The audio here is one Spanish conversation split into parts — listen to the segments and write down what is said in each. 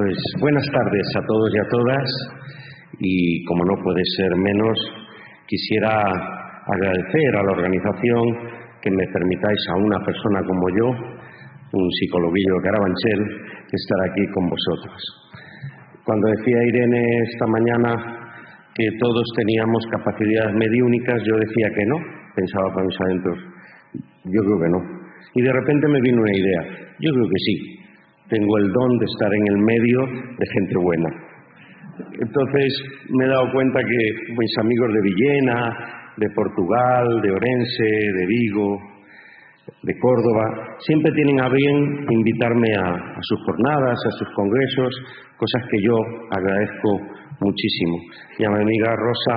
Pues buenas tardes a todos y a todas, y como no puede ser menos, quisiera agradecer a la organización que me permitáis a una persona como yo, un psicologuillo de Carabanchel, estar aquí con vosotros. Cuando decía Irene esta mañana que todos teníamos capacidades mediúnicas, yo decía que no, pensaba para mis adentros, yo creo que no. Y de repente me vino una idea, yo creo que sí. Tengo el don de estar en el medio de gente buena. Entonces me he dado cuenta que mis amigos de Villena, de Portugal, de Orense, de Vigo, de Córdoba, siempre tienen a bien invitarme a sus jornadas, a sus congresos, cosas que yo agradezco muchísimo. Y a mi amiga Rosa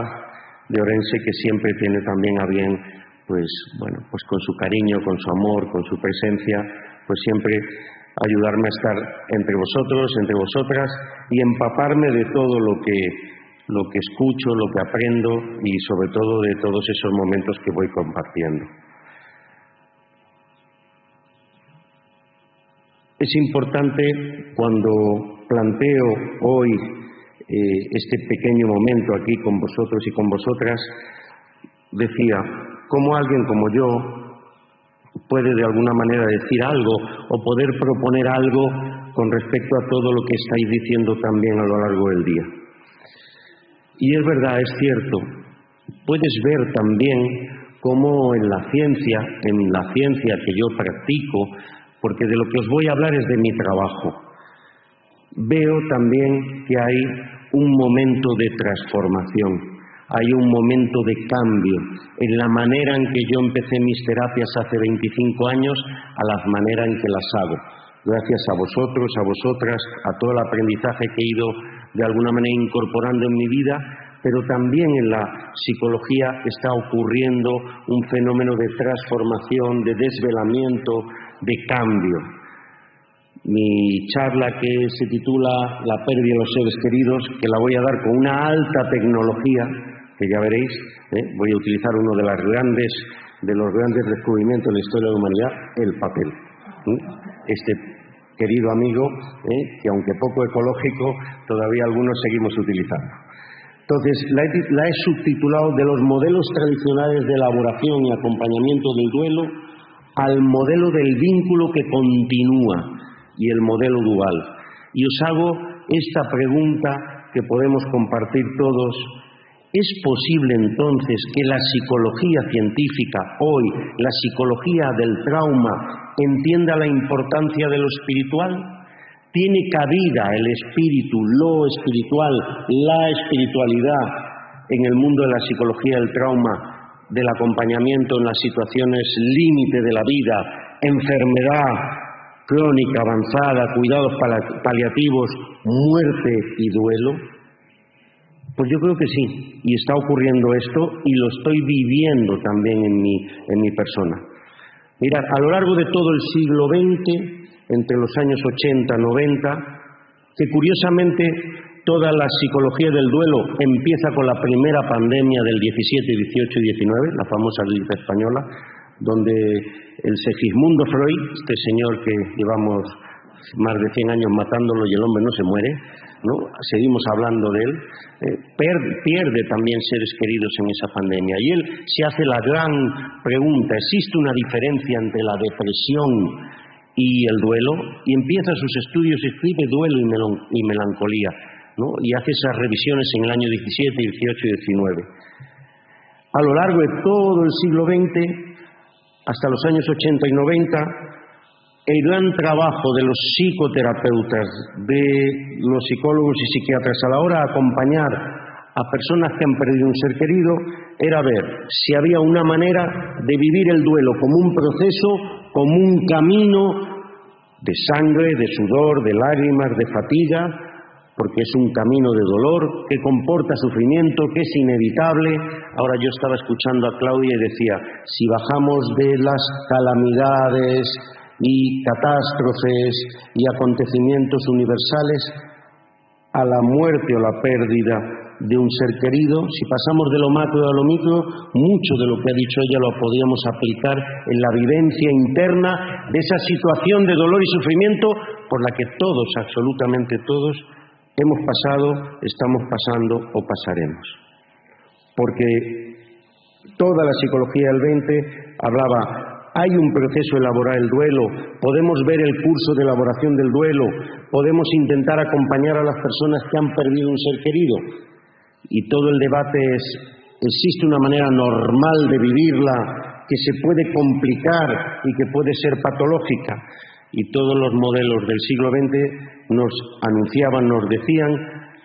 de Orense, que siempre tiene también a bien, pues con su cariño, con su amor, con su presencia, pues siempre ayudarme a estar entre vosotros, entre vosotras, y empaparme de todo lo que escucho, lo que aprendo y sobre todo de todos esos momentos que voy compartiendo. Es importante, cuando planteo hoy este pequeño momento aquí con vosotros y con vosotras, decía, ¿cómo alguien como yo puede de alguna manera decir algo o poder proponer algo con respecto a todo lo que estáis diciendo también a lo largo del día? Y es verdad, es cierto, puedes ver también cómo en la ciencia que yo practico, porque de lo que os voy a hablar es de mi trabajo, veo también que hay un momento de transformación. Hay un momento de cambio en la manera en que yo empecé mis terapias hace 25 años a la manera en que las hago. Gracias a vosotros, a vosotras, a todo el aprendizaje que he ido de alguna manera incorporando en mi vida, pero también en la psicología está ocurriendo un fenómeno de transformación, de desvelamiento, de cambio. Mi charla, que se titula La pérdida de los seres queridos, que la voy a dar con una alta tecnología, que ya veréis, voy a utilizar uno de los grandes descubrimientos de la historia de la humanidad, el papel. Este querido amigo, que aunque poco ecológico, todavía algunos seguimos utilizando. Entonces, la he subtitulado de los modelos tradicionales de elaboración y acompañamiento del duelo al modelo del vínculo que continúa y el modelo dual. Y os hago esta pregunta que podemos compartir todos. ¿Es posible entonces que la psicología científica hoy, la psicología del trauma, entienda la importancia de lo espiritual? ¿Tiene cabida el espíritu, lo espiritual, la espiritualidad en el mundo de la psicología del trauma, del acompañamiento en las situaciones límite de la vida, enfermedad crónica avanzada, cuidados paliativos, muerte y duelo? Pues yo creo que sí, y está ocurriendo esto y lo estoy viviendo también en mi persona. Mirad, a lo largo de todo el siglo XX, entre los años 80, 90, que curiosamente toda la psicología del duelo empieza con la primera pandemia del 17, 18 y 19, la famosa gripe española, donde el Segismundo Freud, este señor que llevamos más de 100 años matándolo y el hombre no se muere, ¿no? Seguimos hablando de él, pierde también seres queridos en esa pandemia. Y él se hace la gran pregunta, ¿existe una diferencia entre la depresión y el duelo? Y empieza sus estudios, escribe Duelo y Melancolía, ¿no? Y hace esas revisiones en el año 17, 18 y 19. A lo largo de todo el siglo XX, hasta los años 80 y 90, el gran trabajo de los psicoterapeutas, de los psicólogos y psiquiatras a la hora de acompañar a personas que han perdido un ser querido era ver si había una manera de vivir el duelo como un proceso, como un camino de sangre, de sudor, de lágrimas, de fatiga, porque es un camino de dolor que comporta sufrimiento, que es inevitable. Ahora yo estaba escuchando a Claudia y decía, si bajamos de las calamidades y catástrofes y acontecimientos universales a la muerte o la pérdida de un ser querido, si pasamos de lo macro a lo micro, mucho de lo que ha dicho ella lo podríamos aplicar en la vivencia interna de esa situación de dolor y sufrimiento por la que todos, absolutamente todos, hemos pasado, estamos pasando o pasaremos. Porque toda la psicología del 20 hablaba, hay un proceso de elaborar el duelo, podemos ver el curso de elaboración del duelo, podemos intentar acompañar a las personas que han perdido un ser querido. Y todo el debate es, ¿existe una manera normal de vivirla que se puede complicar y que puede ser patológica? Y todos los modelos del siglo XX nos anunciaban, nos decían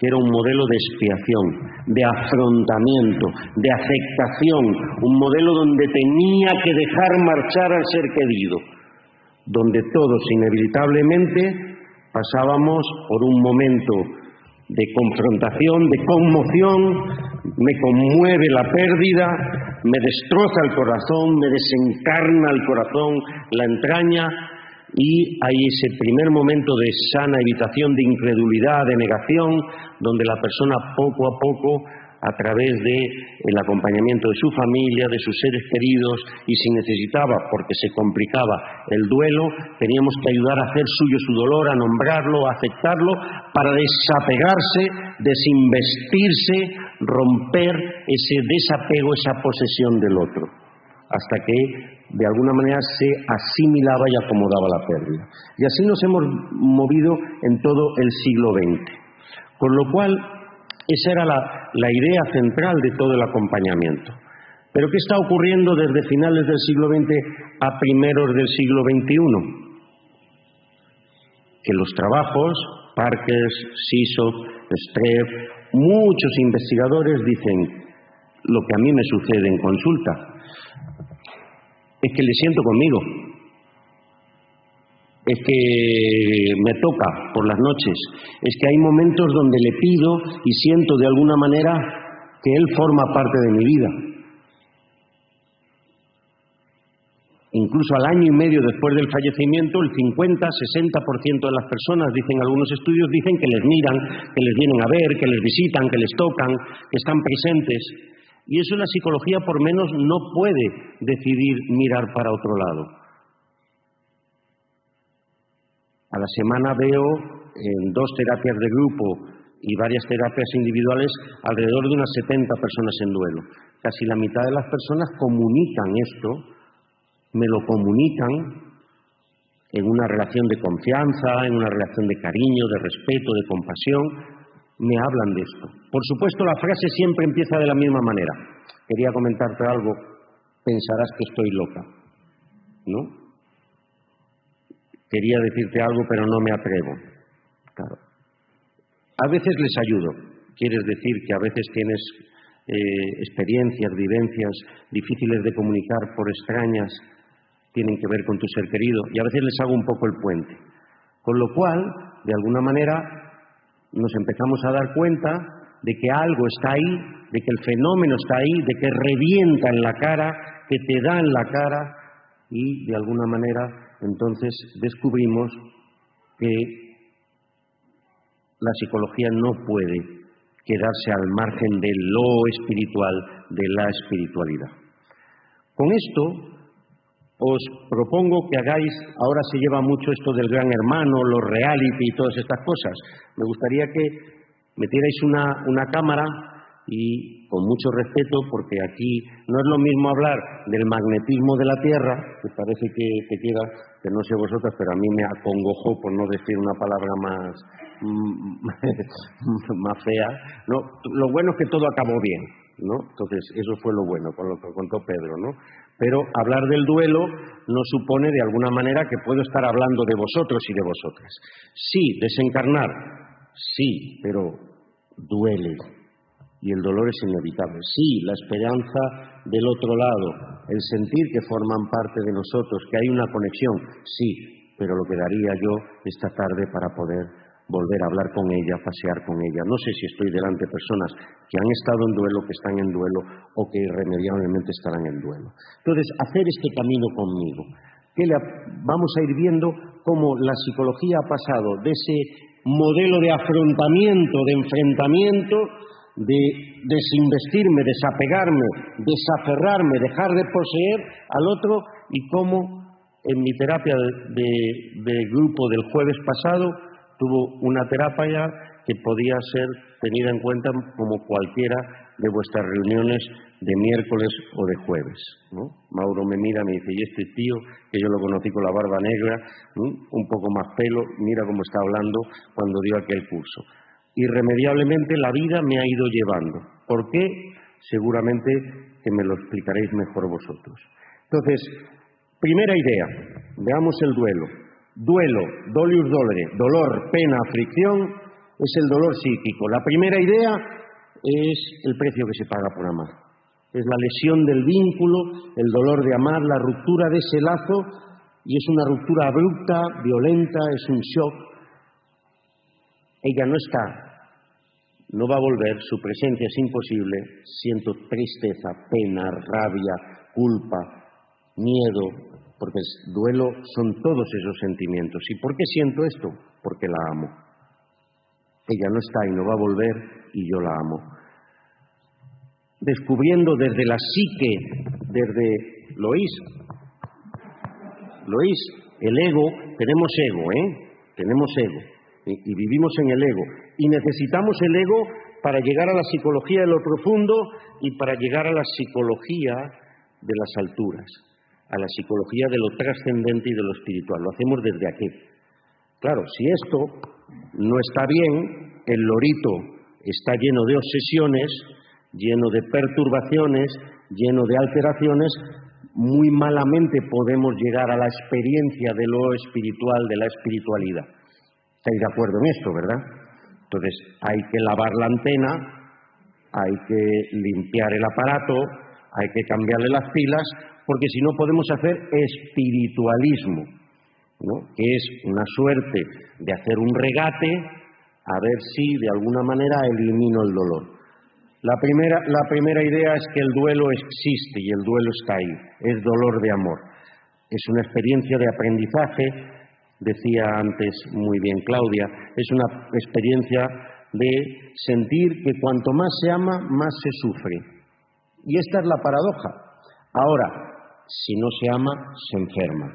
que era un modelo de expiación, de afrontamiento, de aceptación, un modelo donde tenía que dejar marchar al ser querido, donde todos inevitablemente pasábamos por un momento de confrontación, de conmoción, me conmueve la pérdida, me destroza el corazón, me desencarna el corazón, la entraña, y hay ese primer momento de sana evitación, de incredulidad, de negación, donde la persona poco a poco, a través del acompañamiento de su familia, de sus seres queridos, y si necesitaba, porque se complicaba el duelo, teníamos que ayudar a hacer suyo su dolor, a nombrarlo, a aceptarlo, para desapegarse, desinvestirse, romper ese desapego, esa posesión del otro, hasta que de alguna manera se asimilaba y acomodaba la pérdida. Y así nos hemos movido en todo el siglo XX. Con lo cual, esa era la idea central de todo el acompañamiento. Pero ¿qué está ocurriendo desde finales del siglo XX a primeros del siglo XXI? Que los trabajos, Parkes, Sisop, Streff, muchos investigadores dicen lo que a mí me sucede en consulta. Es que le siento conmigo, es que me toca por las noches, es que hay momentos donde le pido y siento de alguna manera que él forma parte de mi vida. Incluso al año y medio después del fallecimiento, el 50-60% de las personas, dicen algunos estudios, dicen que les miran, que les vienen a ver, que les visitan, que les tocan, que están presentes. Y eso la psicología por menos no puede decidir mirar para otro lado. A la semana veo en 2 terapias de grupo y varias terapias individuales alrededor de unas 70 personas en duelo. Casi la mitad de las personas comunican esto, me lo comunican en una relación de confianza, en una relación de cariño, de respeto, de compasión. Me hablan de esto. Por supuesto, la frase siempre empieza de la misma manera. Quería comentarte algo, pensarás que estoy loca, ¿no? Quería decirte algo, pero no me atrevo. Claro. A veces les ayudo. Quieres decir que a veces tienes experiencias, vivencias difíciles de comunicar por extrañas, tienen que ver con tu ser querido, y a veces les hago un poco el puente. Con lo cual, de alguna manera, nos empezamos a dar cuenta de que algo está ahí, de que el fenómeno está ahí, de que revienta en la cara, que te da en la cara, y de alguna manera entonces descubrimos que la psicología no puede quedarse al margen de lo espiritual, de la espiritualidad. Con esto os propongo que hagáis, ahora se lleva mucho esto del gran hermano, los reality y todas estas cosas. Me gustaría que metierais una cámara y con mucho respeto, porque aquí no es lo mismo hablar del magnetismo de la Tierra, que parece que queda, que no sé vosotras, pero a mí me acongojó, por no decir una palabra más fea, ¿no? Lo bueno es que todo acabó bien, ¿no? Entonces, eso fue lo bueno, con lo que contó Pedro, ¿no? Pero hablar del duelo no supone de alguna manera que puedo estar hablando de vosotros y de vosotras. Sí, desencarnar, sí, pero duele. Y el dolor es inevitable. Sí, la esperanza del otro lado, el sentir que forman parte de nosotros, que hay una conexión, sí, pero lo que daría yo esta tarde para poder volver a hablar con ella, pasear con ella. No sé si estoy delante de personas que han estado en duelo, que están en duelo o que irremediablemente estarán en duelo. Entonces, hacer este camino conmigo. Vamos a ir viendo cómo la psicología ha pasado de ese modelo de afrontamiento, de enfrentamiento, de desinvestirme, desapegarme, desaferrarme, dejar de poseer al otro, y cómo En mi terapia de grupo del jueves pasado tuvo una terapia que podía ser tenida en cuenta como cualquiera de vuestras reuniones de miércoles o de jueves, ¿no? Mauro me mira, me dice, y este tío, que yo lo conocí con la barba negra, un poco más pelo, mira cómo está hablando cuando dio aquel curso. Irremediablemente la vida me ha ido llevando. ¿Por qué? Seguramente que me lo explicaréis mejor vosotros. Entonces, primera idea, veamos el duelo. Duelo, dolius dolere, dolor, pena, aflicción, es el dolor psíquico. La primera idea es el precio que se paga por amar. Es la lesión del vínculo, el dolor de amar, la ruptura de ese lazo, y es una ruptura abrupta, violenta, es un shock. Ella no está, no va a volver, su presencia es imposible. Siento tristeza, pena, rabia, culpa, miedo, porque el duelo son todos esos sentimientos. ¿Y por qué siento esto? Porque la amo. Ella no está y no va a volver y yo la amo. Descubriendo desde la psique, desde Loís, el ego, tenemos ego, y vivimos en el ego. Y necesitamos el ego para llegar a la psicología de lo profundo y para llegar a la psicología de las alturas, a la psicología de lo trascendente y de lo espiritual. Lo hacemos desde aquí. Claro, si esto no está bien, el lorito está lleno de obsesiones, lleno de perturbaciones, lleno de alteraciones, muy malamente podemos llegar a la experiencia de lo espiritual, de la espiritualidad. ¿Estáis de acuerdo en esto, verdad? Entonces, hay que lavar la antena, hay que limpiar el aparato, hay que cambiarle las pilas, porque si no podemos hacer espiritualismo, ¿no? Que es una suerte de hacer un regate a ver si de alguna manera elimino el dolor. La primera idea es que el duelo existe y el duelo está ahí, es dolor de amor. Es una experiencia de aprendizaje, decía antes muy bien Claudia, es una experiencia de sentir que cuanto más se ama, más se sufre. Y esta es la paradoja. Ahora, si no se ama, se enferma.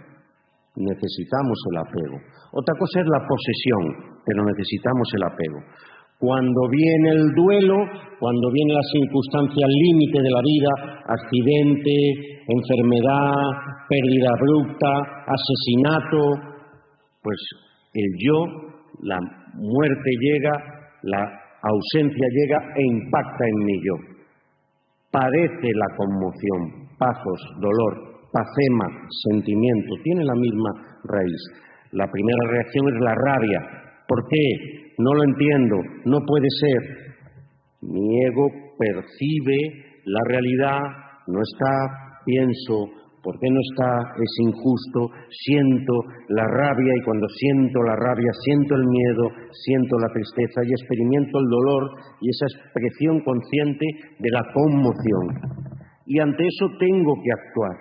Necesitamos el apego. Otra cosa es la posesión, pero necesitamos el apego. Cuando viene el duelo, cuando viene la circunstancia límite de la vida, accidente, enfermedad, pérdida abrupta, asesinato, pues el yo, la muerte llega, la ausencia llega e impacta en mi yo. Padece la conmoción, pathos, dolor, pacema, sentimiento, tiene la misma raíz. La primera reacción es la rabia. ¿Por qué? No lo entiendo, no puede ser. Mi ego percibe la realidad, no está, pienso, ¿por qué no está? Es injusto, siento la rabia y cuando siento la rabia siento el miedo, siento la tristeza y experimento el dolor y esa expresión consciente de la conmoción. Y ante eso tengo que actuar.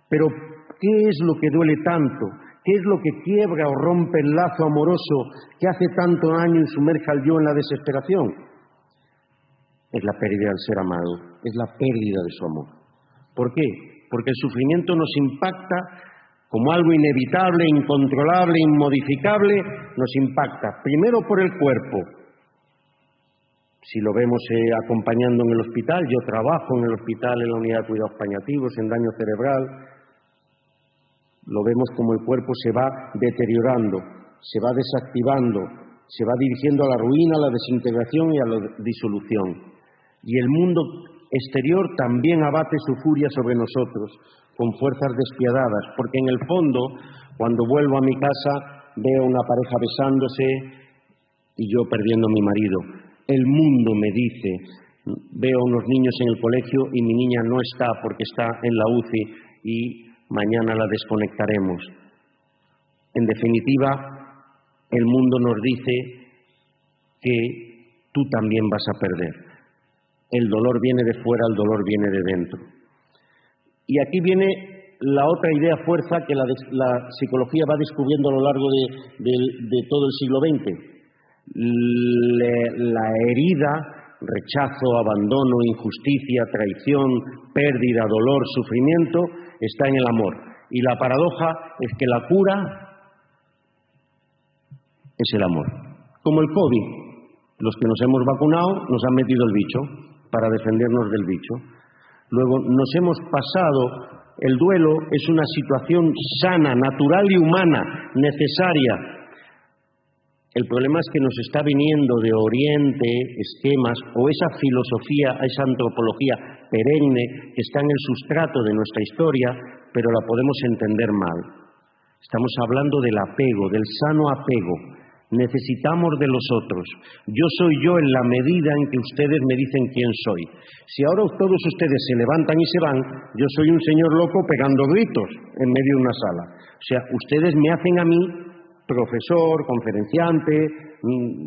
Pero, ¿qué es lo que duele tanto? ¿Qué es lo que quiebra o rompe el lazo amoroso que hace tanto daño y sumerge al yo en la desesperación? Es la pérdida del ser amado, es la pérdida de su amor. ¿Por qué? Porque el sufrimiento nos impacta como algo inevitable, incontrolable, inmodificable, nos impacta primero por el cuerpo. Si lo vemos acompañando en el hospital, yo trabajo en el hospital en la unidad de cuidados paliativos, en daño cerebral, lo vemos como el cuerpo se va deteriorando, se va desactivando, se va dirigiendo a la ruina, a la desintegración y a la disolución. Y el mundo exterior también abate su furia sobre nosotros, con fuerzas despiadadas, porque en el fondo, cuando vuelvo a mi casa, veo una pareja besándose y yo perdiendo a mi marido. El mundo me dice, veo a unos niños en el colegio y mi niña no está porque está en la UCI y mañana la desconectaremos. En definitiva, el mundo nos dice que tú también vas a perder. El dolor viene de fuera, el dolor viene de dentro. Y aquí viene la otra idea fuerza que la psicología va descubriendo a lo largo de todo el siglo XX. La herida, rechazo, abandono, injusticia, traición, pérdida, dolor, sufrimiento, está en el amor. Y la paradoja es que la cura es el amor. Como el COVID, los que nos hemos vacunado nos han metido el bicho para defendernos del bicho. Luego nos hemos pasado, el duelo es una situación sana, natural y humana, necesaria. El problema es que nos está viniendo de Oriente esquemas o esa filosofía, esa antropología perenne que está en el sustrato de nuestra historia, pero la podemos entender mal. Estamos hablando del apego, del sano apego. Necesitamos de los otros. Yo soy yo en la medida en que ustedes me dicen quién soy. Si ahora todos ustedes se levantan y se van, yo soy un señor loco pegando gritos en medio de una sala. O sea, ustedes me hacen a mí profesor, conferenciante, una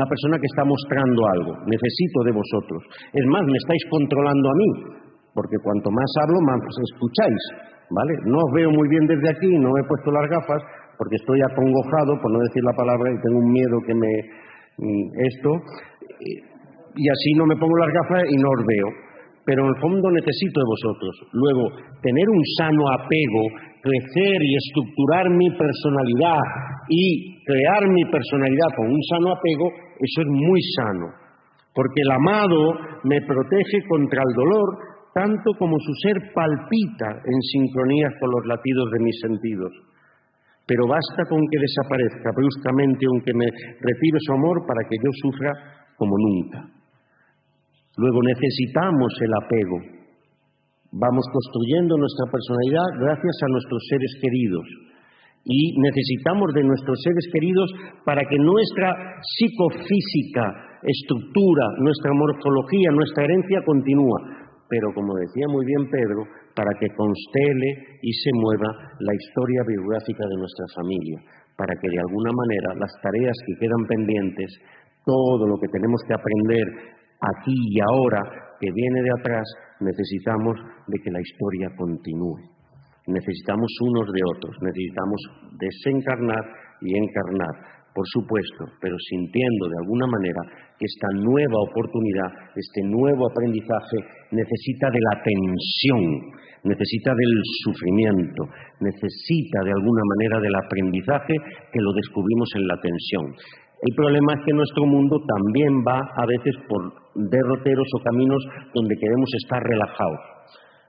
persona que está mostrando algo. Necesito de vosotros. Es más, me estáis controlando a mí, porque cuanto más hablo, más escucháis, ¿vale? No os veo muy bien desde aquí, no he puesto las gafas, porque estoy acongojado, por no decir la palabra, y tengo un miedo que y así no me pongo las gafas y no os veo. Pero en el fondo necesito de vosotros. Luego, tener un sano apego, crecer y estructurar mi personalidad y crear mi personalidad con un sano apego, eso es muy sano. Porque el amado me protege contra el dolor, tanto como su ser palpita en sincronía con los latidos de mis sentidos. Pero basta con que desaparezca bruscamente, aunque me retire su amor, para que yo sufra como nunca. Luego necesitamos el apego. Vamos construyendo nuestra personalidad gracias a nuestros seres queridos. Y necesitamos de nuestros seres queridos para que nuestra psicofísica estructura, nuestra morfología, nuestra herencia continúa. Pero, como decía muy bien Pedro, para que constele y se mueva la historia biográfica de nuestra familia, para que de alguna manera las tareas que quedan pendientes, todo lo que tenemos que aprender aquí y ahora, que viene de atrás, necesitamos de que la historia continúe. Necesitamos unos de otros, necesitamos desencarnar y encarnar, por supuesto, pero sintiendo de alguna manera que esta nueva oportunidad, este nuevo aprendizaje necesita de la tensión, necesita del sufrimiento, necesita de alguna manera del aprendizaje que lo descubrimos en la tensión. El problema es que nuestro mundo también va a veces por derroteros o caminos donde queremos estar relajados.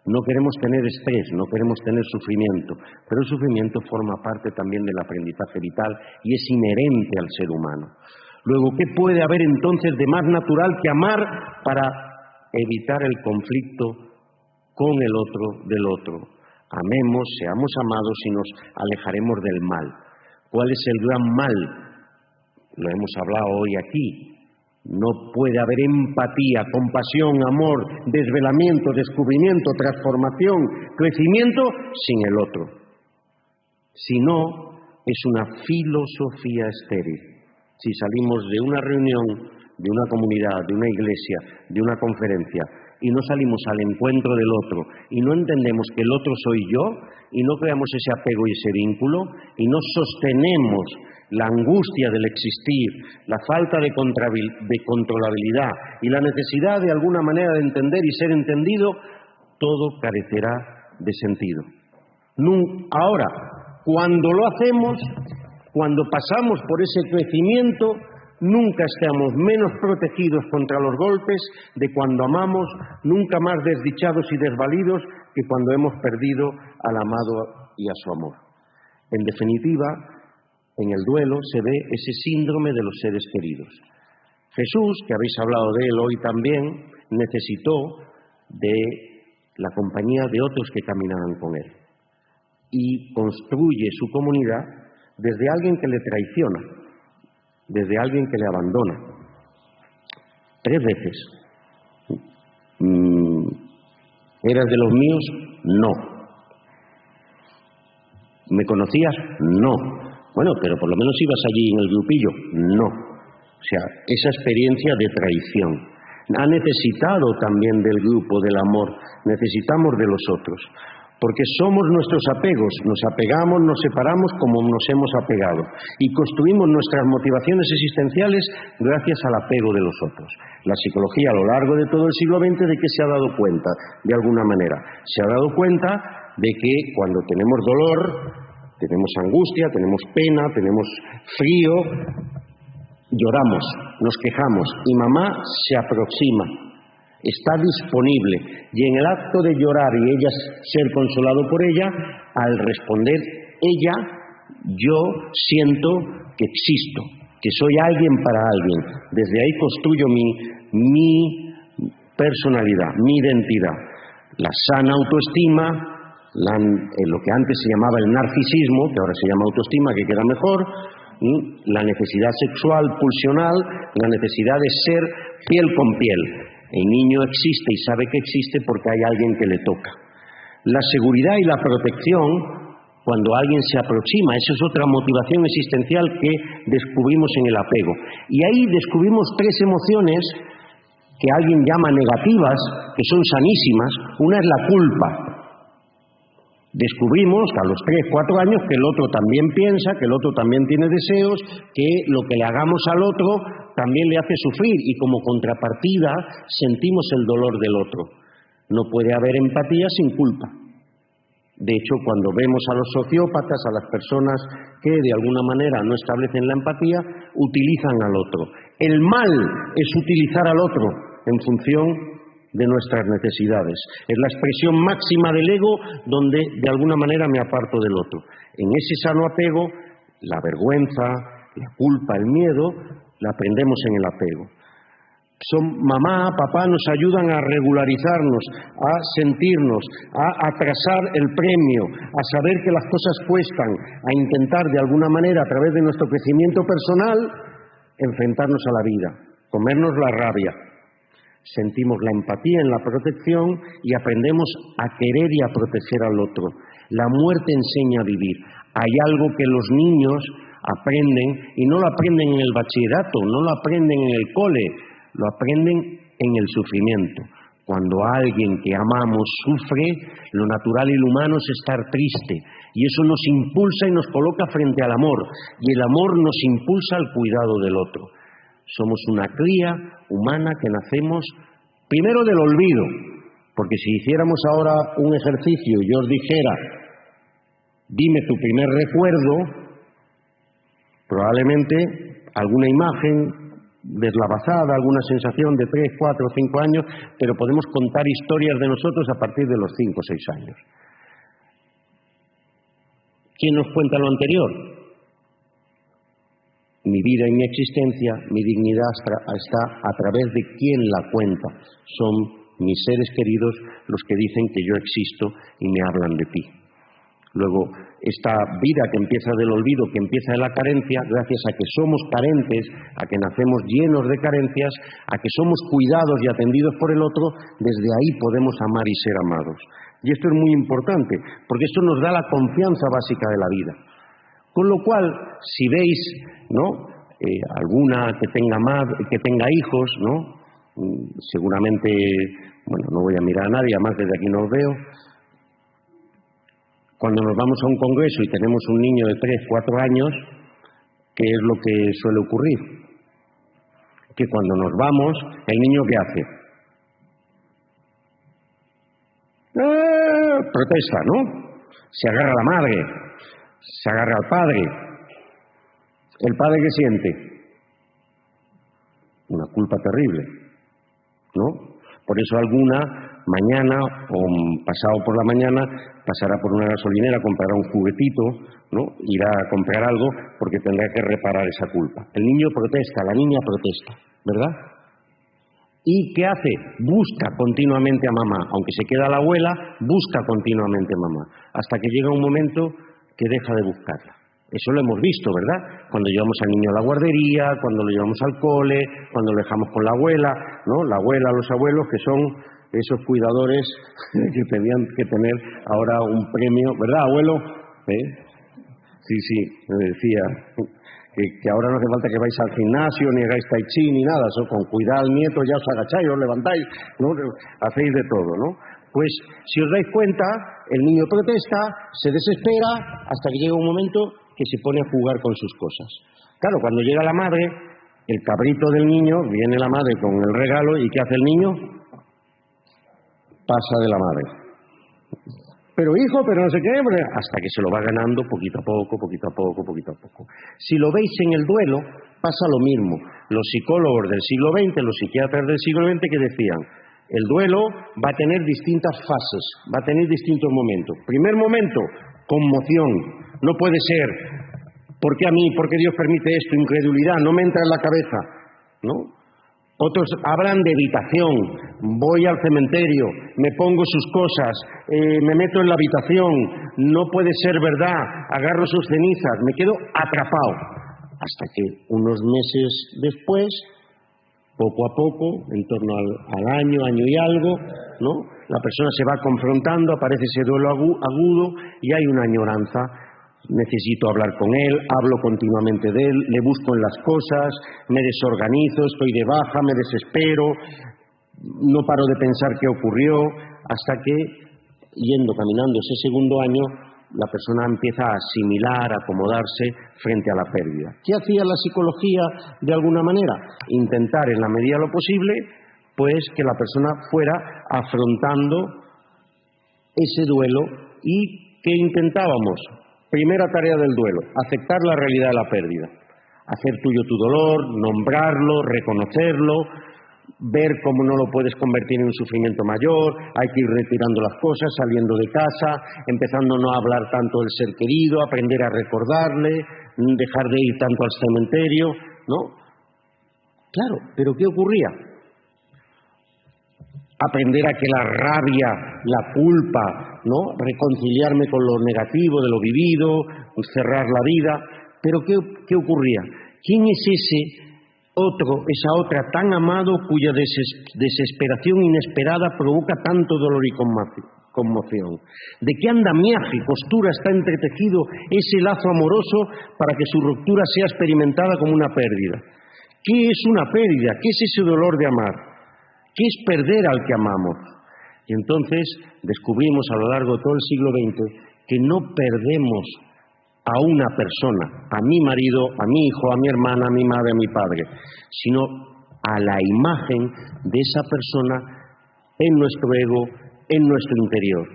No queremos tener estrés, no queremos tener sufrimiento, pero el sufrimiento forma parte también del aprendizaje vital y es inherente al ser humano. Luego, ¿qué puede haber entonces de más natural que amar para evitar el conflicto con el otro del otro? Amemos, seamos amados y nos alejaremos del mal. ¿Cuál es el gran mal? Lo hemos hablado hoy aquí. No puede haber empatía, compasión, amor, desvelamiento, descubrimiento, transformación, crecimiento sin el otro. Si no, es una filosofía estéril. Si salimos de una reunión, de una comunidad, de una iglesia, de una conferencia, y no salimos al encuentro del otro, y no entendemos que el otro soy yo, y no creamos ese apego y ese vínculo, y no sostenemos la angustia del existir, la falta de controlabilidad y la necesidad de alguna manera de entender y ser entendido, todo carecerá de sentido. Ahora, cuando lo hacemos, cuando pasamos por ese crecimiento, nunca estamos menos protegidos contra los golpes de cuando amamos, nunca más desdichados y desvalidos que cuando hemos perdido al amado y a su amor. En definitiva, en el duelo se ve ese síndrome de los seres queridos. Jesús, que habéis hablado de él hoy también, necesitó de la compañía de otros que caminaran con él. Y construye su comunidad desde alguien que le traiciona, desde alguien que le abandona. 3 veces. ¿Eras de los míos? No. ¿Me conocías? No. Bueno, pero por lo menos ibas allí en el grupillo. No. O sea, esa experiencia de traición. Ha necesitado también del grupo, del amor. Necesitamos de los otros. porque somos nuestros apegos, nos apegamos, nos separamos como nos hemos apegado y construimos nuestras motivaciones existenciales gracias al apego de los otros. La psicología a lo largo de todo el siglo XX, ¿de qué se ha dado cuenta? De alguna manera, se ha dado cuenta de que cuando tenemos dolor, tenemos angustia, tenemos pena, tenemos frío, lloramos, nos quejamos y mamá se aproxima. Está disponible y en el acto de llorar y ella ser consolado por ella, al responder ella, yo siento que existo, que soy alguien para alguien. Desde ahí construyo mi personalidad, mi identidad. La sana autoestima, lo que antes se llamaba el narcisismo, que ahora se llama autoestima, que queda mejor, la necesidad sexual pulsional, la necesidad de ser piel con piel. El niño existe y sabe que existe porque hay alguien que le toca. La seguridad y la protección, cuando alguien se aproxima, esa es otra motivación existencial que descubrimos en el apego. Y ahí descubrimos tres emociones que alguien llama negativas, que son sanísimas. Una es la culpa. Descubrimos a los 3, 4 años que el otro también piensa, que el otro también tiene deseos, que lo que le hagamos al otro también le hace sufrir y como contrapartida sentimos el dolor del otro. No puede haber empatía sin culpa. De hecho, cuando vemos a los sociópatas, a las personas que de alguna manera no establecen la empatía, utilizan al otro. El mal es utilizar al otro en función de nuestras necesidades. Es la expresión máxima del ego donde de alguna manera me aparto del otro. En ese sano apego, la vergüenza, la culpa, el miedo, la aprendemos en el apego. Mamá, papá nos ayudan a regularizarnos, a sentirnos, a atrasar el premio, a saber que las cosas cuestan, a intentar de alguna manera a través de nuestro crecimiento personal enfrentarnos a la vida, comernos la rabia. Sentimos la empatía en la protección y aprendemos a querer y a proteger al otro. La muerte enseña a vivir. Hay algo que los niños aprenden y no lo aprenden en el bachillerato, no lo aprenden en el cole, lo aprenden en el sufrimiento. Cuando alguien que amamos sufre, lo natural y lo humano es estar triste y eso nos impulsa y nos coloca frente al amor y el amor nos impulsa al cuidado del otro. Somos una cría humana que nacemos primero del olvido, porque si hiciéramos ahora un ejercicio y yo os dijera, dime tu primer recuerdo, probablemente alguna imagen deslavazada, alguna sensación de 3, 4, 5 años, pero podemos contar historias de nosotros a partir de los 5 o 6 años. ¿Quién nos cuenta lo anterior? Mi vida y mi existencia, mi dignidad está a través de quien la cuenta. Son mis seres queridos los que dicen que yo existo y me hablan de ti. Luego, esta vida que empieza del olvido, que empieza de la carencia, gracias a que somos carentes, a que nacemos llenos de carencias, a que somos cuidados y atendidos por el otro, desde ahí podemos amar y ser amados. Y esto es muy importante, porque esto nos da la confianza básica de la vida. Con lo cual, si veis, ¿no?, alguna que tenga hijos, ¿no?, seguramente, bueno, no voy a mirar a nadie, además desde aquí no os veo. Cuando nos vamos a un congreso y tenemos un niño de 3, 4 años, ¿qué es lo que suele ocurrir? Que cuando nos vamos, ¿el niño qué hace? Protesta, ¿no? Se agarra a la madre, se agarra al padre. ¿El padre qué siente? Una culpa terrible, ¿no? Por eso alguna mañana o pasado por la mañana pasará por una gasolinera, comprará un juguetito, ¿no?, irá a comprar algo porque tendrá que reparar esa culpa. El niño protesta, la niña protesta, ¿verdad? ¿Y qué hace? Busca continuamente a mamá. Aunque se queda la abuela, busca continuamente a mamá, hasta que llega un momento que deja de buscarla. Eso lo hemos visto, ¿verdad? Cuando llevamos al niño a la guardería, cuando lo llevamos al cole, cuando lo dejamos con la abuela, ¿no? La abuela, los abuelos, que son esos cuidadores que tenían que tener ahora un premio, ¿verdad, abuelo? Sí, me decía que ahora no hace falta que vais al gimnasio, ni hagáis tai chi, ni nada, eso con cuidar al nieto ya os agacháis, os levantáis, ¿no? Hacéis de todo, ¿no? Pues, si os dais cuenta, el niño protesta, se desespera, hasta que llega un momento que se pone a jugar con sus cosas. Claro, cuando llega la madre, el cabrito del niño, viene la madre con el regalo, ¿y qué hace el niño? Pasa de la madre. Pero hijo, pero no sé qué, hasta que se lo va ganando poquito a poco, poquito a poco, poquito a poco. Si lo veis en el duelo, pasa lo mismo. Los psicólogos del siglo XX, los psiquiatras del siglo XX que decían, el duelo va a tener distintas fases, va a tener distintos momentos. Primer momento, conmoción. No puede ser, ¿por qué a mí? ¿Por qué Dios permite esto? Incredulidad, no me entra en la cabeza, ¿no? Otros hablan de evitación, voy al cementerio, me pongo sus cosas, me meto en la habitación, no puede ser verdad, agarro sus cenizas, me quedo atrapado. Hasta que unos meses después, poco a poco, en torno al año y algo, ¿no? La persona se va confrontando, aparece ese duelo agudo y hay una añoranza. Necesito hablar con él, hablo continuamente de él, le busco en las cosas, me desorganizo, estoy de baja, me desespero, no paro de pensar qué ocurrió, hasta que, yendo caminando ese segundo año, la persona empieza a asimilar, a acomodarse frente a la pérdida. ¿Qué hacía la psicología de alguna manera? Intentar, en la medida de lo posible, pues que la persona fuera afrontando ese duelo. ¿Y qué intentábamos? Primera tarea del duelo, aceptar la realidad de la pérdida. Hacer tuyo tu dolor, nombrarlo, reconocerlo, ver cómo no lo puedes convertir en un sufrimiento mayor, hay que ir retirando las cosas, saliendo de casa, empezando a no hablar tanto del ser querido, aprender a recordarle, dejar de ir tanto al cementerio, ¿no? Claro, pero ¿qué ocurría? Aprender a que la rabia, la culpa, ¿no? Reconciliarme con lo negativo de lo vivido, cerrar la vida. Pero ¿qué ocurría? ¿Quién es ese otro, esa otra tan amado cuya desesperación inesperada provoca tanto dolor y conmoción? ¿De qué andamiaje y costura está entretejido ese lazo amoroso para que su ruptura sea experimentada como una pérdida? ¿Qué es una pérdida? ¿Qué es ese dolor de amar? ¿Qué es perder al que amamos? Y entonces descubrimos a lo largo de todo el siglo XX que no perdemos a una persona, a mi marido, a mi hijo, a mi hermana, a mi madre, a mi padre, sino a la imagen de esa persona en nuestro ego, en nuestro interior.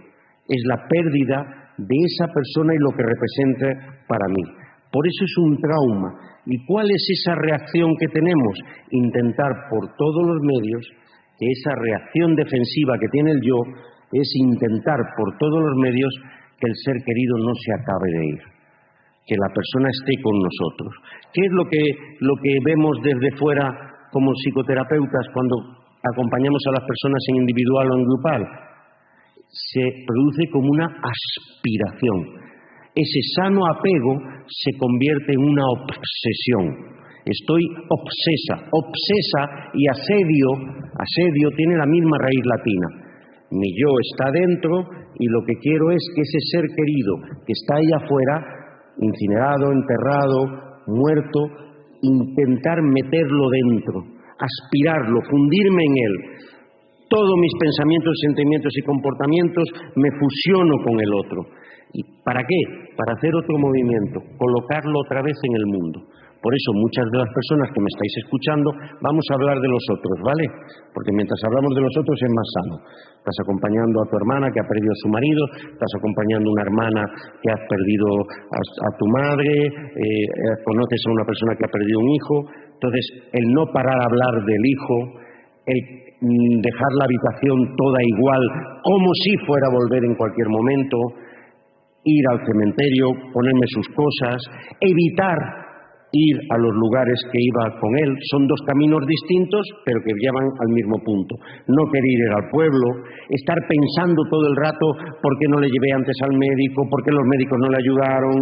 Es la pérdida de esa persona y lo que representa para mí. Por eso es un trauma. ¿Y cuál es esa reacción que tenemos? Intentar por todos los medios que esa reacción defensiva que tiene el yo es intentar por todos los medios que el ser querido no se acabe de ir, que la persona esté con nosotros. ¿Qué es lo que vemos desde fuera como psicoterapeutas cuando acompañamos a las personas en individual o en grupal? Se produce como una aspiración. Ese sano apego se convierte en una obsesión. Estoy obsesa y asedio tiene la misma raíz latina. Mi yo está dentro y lo que quiero es que ese ser querido que está ahí afuera, incinerado, enterrado, muerto, intentar meterlo dentro, aspirarlo, fundirme en él. Todos mis pensamientos, sentimientos y comportamientos me fusiono con el otro. ¿Y para qué? Para hacer otro movimiento, colocarlo otra vez en el mundo. Por eso muchas de las personas que me estáis escuchando vamos a hablar de los otros, ¿vale? Porque mientras hablamos de los otros es más sano. Estás acompañando a tu hermana que ha perdido a su marido, estás acompañando a una hermana que ha perdido a tu madre, conoces a una persona que ha perdido un hijo. Entonces, el no parar a hablar del hijo, el dejar la habitación toda igual, como si fuera a volver en cualquier momento, ir al cementerio, ponerme sus cosas, evitar ir a los lugares que iba con él. Son dos caminos distintos, pero que llevan al mismo punto. No querer ir al pueblo, estar pensando todo el rato por qué no le llevé antes al médico, por qué los médicos no le ayudaron,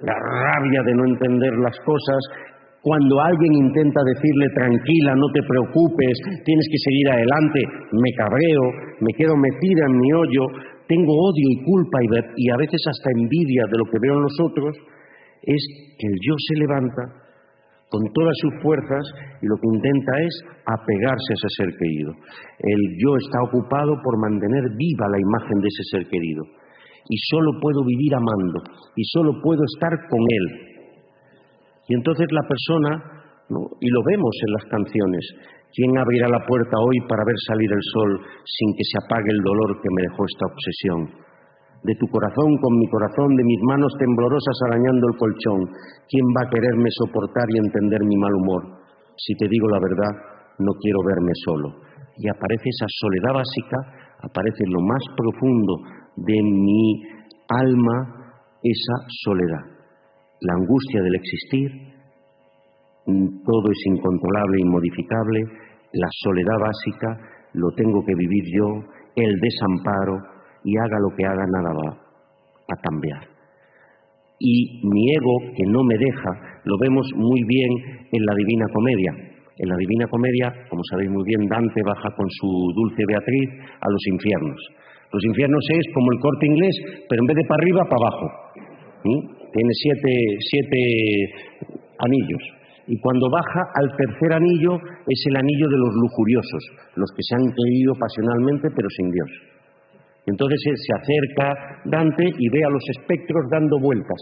la rabia de no entender las cosas. Cuando alguien intenta decirle tranquila, no te preocupes, tienes que seguir adelante, me cabreo, me quedo metida en mi hoyo, tengo odio y culpa y a veces hasta envidia de lo que veo en los otros. Es que el yo se levanta, con todas sus fuerzas, y lo que intenta es apegarse a ese ser querido. El yo está ocupado por mantener viva la imagen de ese ser querido. Y solo puedo vivir amando, y solo puedo estar con él. Y entonces la persona, ¿no?, y lo vemos en las canciones, ¿quién abrirá la puerta hoy para ver salir el sol sin que se apague el dolor que me dejó esta obsesión? De tu corazón con mi corazón, de mis manos temblorosas arañando el colchón, ¿quién va a quererme soportar y entender mi mal humor? Si te digo la verdad, no quiero verme solo. Y aparece esa soledad básica, aparece en lo más profundo de mi alma, esa soledad. La angustia del existir, todo es incontrolable, inmodificable, la soledad básica, lo tengo que vivir yo, el desamparo, y haga lo que haga, nada va a cambiar. Y mi ego, que no me deja, lo vemos muy bien en la Divina Comedia. En la Divina Comedia, como sabéis muy bien, Dante baja con su dulce Beatriz a los infiernos. Los infiernos es como el Corte Inglés, pero en vez de para arriba, para abajo. Tiene siete anillos. Y cuando baja al tercer anillo, es el anillo de los lujuriosos, los que se han creído pasionalmente, pero sin Dios. Entonces se acerca Dante y ve a los espectros dando vueltas.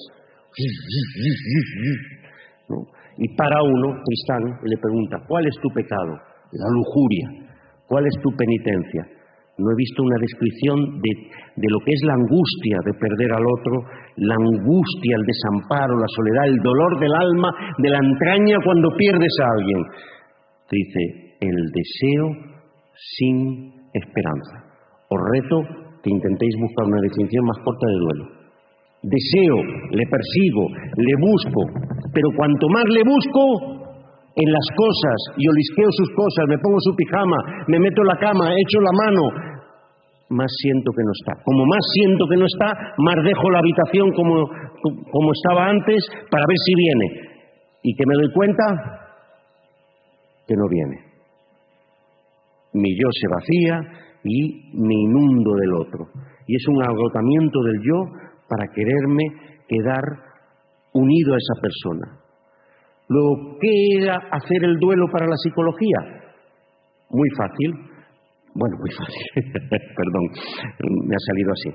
¿No? Y para uno, Tristán, y le pregunta, ¿cuál es tu pecado? La lujuria. ¿Cuál es tu penitencia? No he visto una descripción de lo que es la angustia de perder al otro, la angustia, el desamparo, la soledad, el dolor del alma, de la entraña cuando pierdes a alguien. Te dice, el deseo sin esperanza. Os reto que intentéis buscar una definición más corta de duelo. Deseo, le persigo, le busco, pero cuanto más le busco en las cosas y olisqueo sus cosas, me pongo su pijama, me meto en la cama, echo la mano, más siento que no está. Como más siento que no está, más dejo la habitación como estaba antes para ver si viene. Y que me doy cuenta que no viene. Mi yo se vacía y me inundo del otro. Y es un agotamiento del yo para quererme quedar unido a esa persona. Luego, ¿qué era hacer el duelo para la psicología? Muy fácil. Bueno, muy fácil. Perdón, me ha salido así.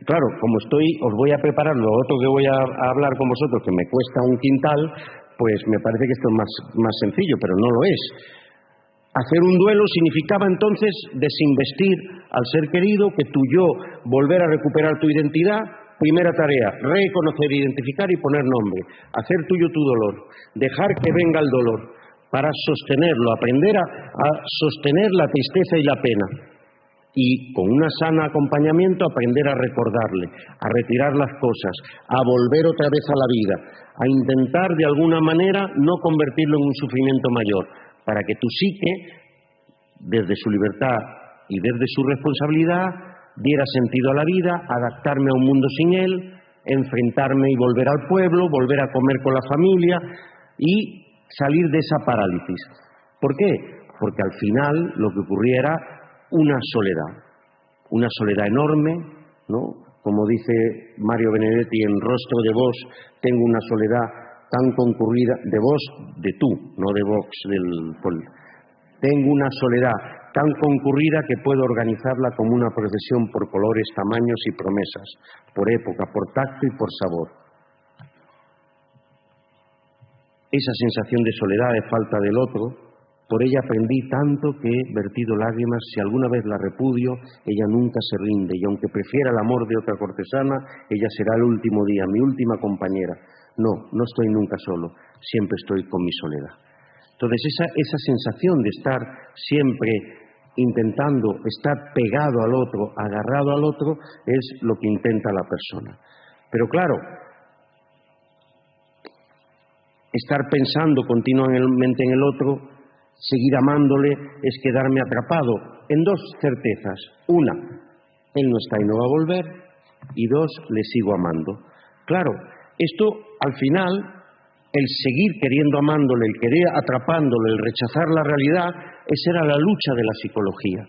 Claro, como os voy a preparar lo otro que voy a hablar con vosotros, que me cuesta un quintal, pues me parece que esto es más sencillo, pero no lo es. Hacer un duelo significaba entonces desinvestir al ser querido, que tu yo volver a recuperar tu identidad. Primera tarea, reconocer, identificar y poner nombre. Hacer tuyo tu dolor, dejar que venga el dolor para sostenerlo, aprender a sostener la tristeza y la pena. Y con un sano acompañamiento aprender a recordarle, a retirar las cosas, a volver otra vez a la vida, a intentar de alguna manera no convertirlo en un sufrimiento mayor, para que tu psique, desde su libertad y desde su responsabilidad, diera sentido a la vida, adaptarme a un mundo sin él, enfrentarme y volver al pueblo, volver a comer con la familia y salir de esa parálisis. ¿Por qué? Porque al final lo que ocurría era una soledad enorme, ¿no? Como dice Mario Benedetti en Rostro de Vos, tengo una soledad tan concurrida, de vos, de tú, no de Vox, tengo una soledad tan concurrida que puedo organizarla como una procesión por colores, tamaños y promesas, por época, por tacto y por sabor. Esa sensación de soledad, de falta del otro, por ella aprendí tanto que he vertido lágrimas. Si alguna vez la repudio, ella nunca se rinde, y aunque prefiera el amor de otra cortesana, ella será el último día, mi última compañera. No estoy nunca solo, siempre estoy con mi soledad. Entonces esa sensación de estar siempre intentando estar pegado al otro, agarrado al otro, es lo que intenta la persona. Pero claro, estar pensando continuamente en el otro, seguir amándole, es quedarme atrapado en dos certezas. Una, él no está y no va a volver, y dos, le sigo amando. Claro, esto al final, el seguir queriendo amándole, el querer atrapándole, el rechazar la realidad, esa era la lucha de la psicología.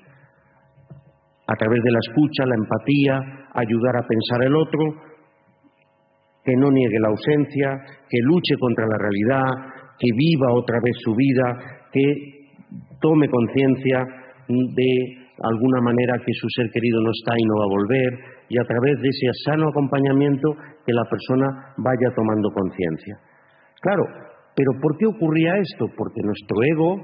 A través de la escucha, la empatía, ayudar a pensar el otro, que no niegue la ausencia, que luche contra la realidad, que viva otra vez su vida, que tome conciencia de alguna manera que su ser querido no está y no va a volver, y a través de ese sano acompañamiento que la persona vaya tomando conciencia. Claro, pero ¿por qué ocurría esto? Porque nuestro ego,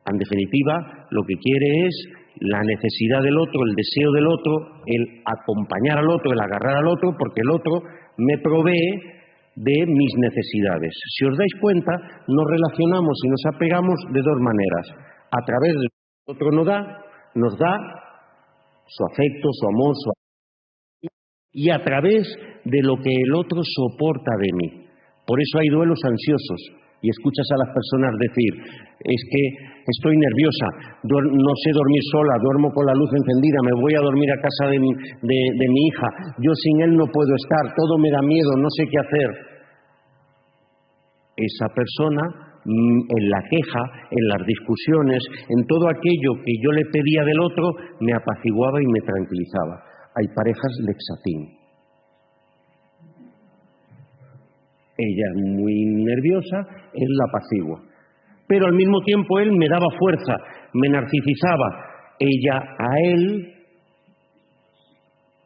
en definitiva, lo que quiere es la necesidad del otro, el deseo del otro, el acompañar al otro, el agarrar al otro, porque el otro me provee de mis necesidades. Si os dais cuenta, nos relacionamos y nos apegamos de dos maneras. A través de lo que el otro nos da su afecto, su amor, y a través de lo que el otro soporta de mí. Por eso hay duelos ansiosos y escuchas a las personas decir, es que estoy nerviosa, no sé dormir sola, duermo con la luz encendida, me voy a dormir a casa de mi hija, yo sin él no puedo estar, todo me da miedo, no sé qué hacer. Esa persona, en la queja, en las discusiones, en todo aquello que yo le pedía del otro, me apaciguaba y me tranquilizaba. Hay parejas Lexatin. Ella muy nerviosa, él la apacigua. Pero al mismo tiempo él me daba fuerza, me narcisizaba. Ella a él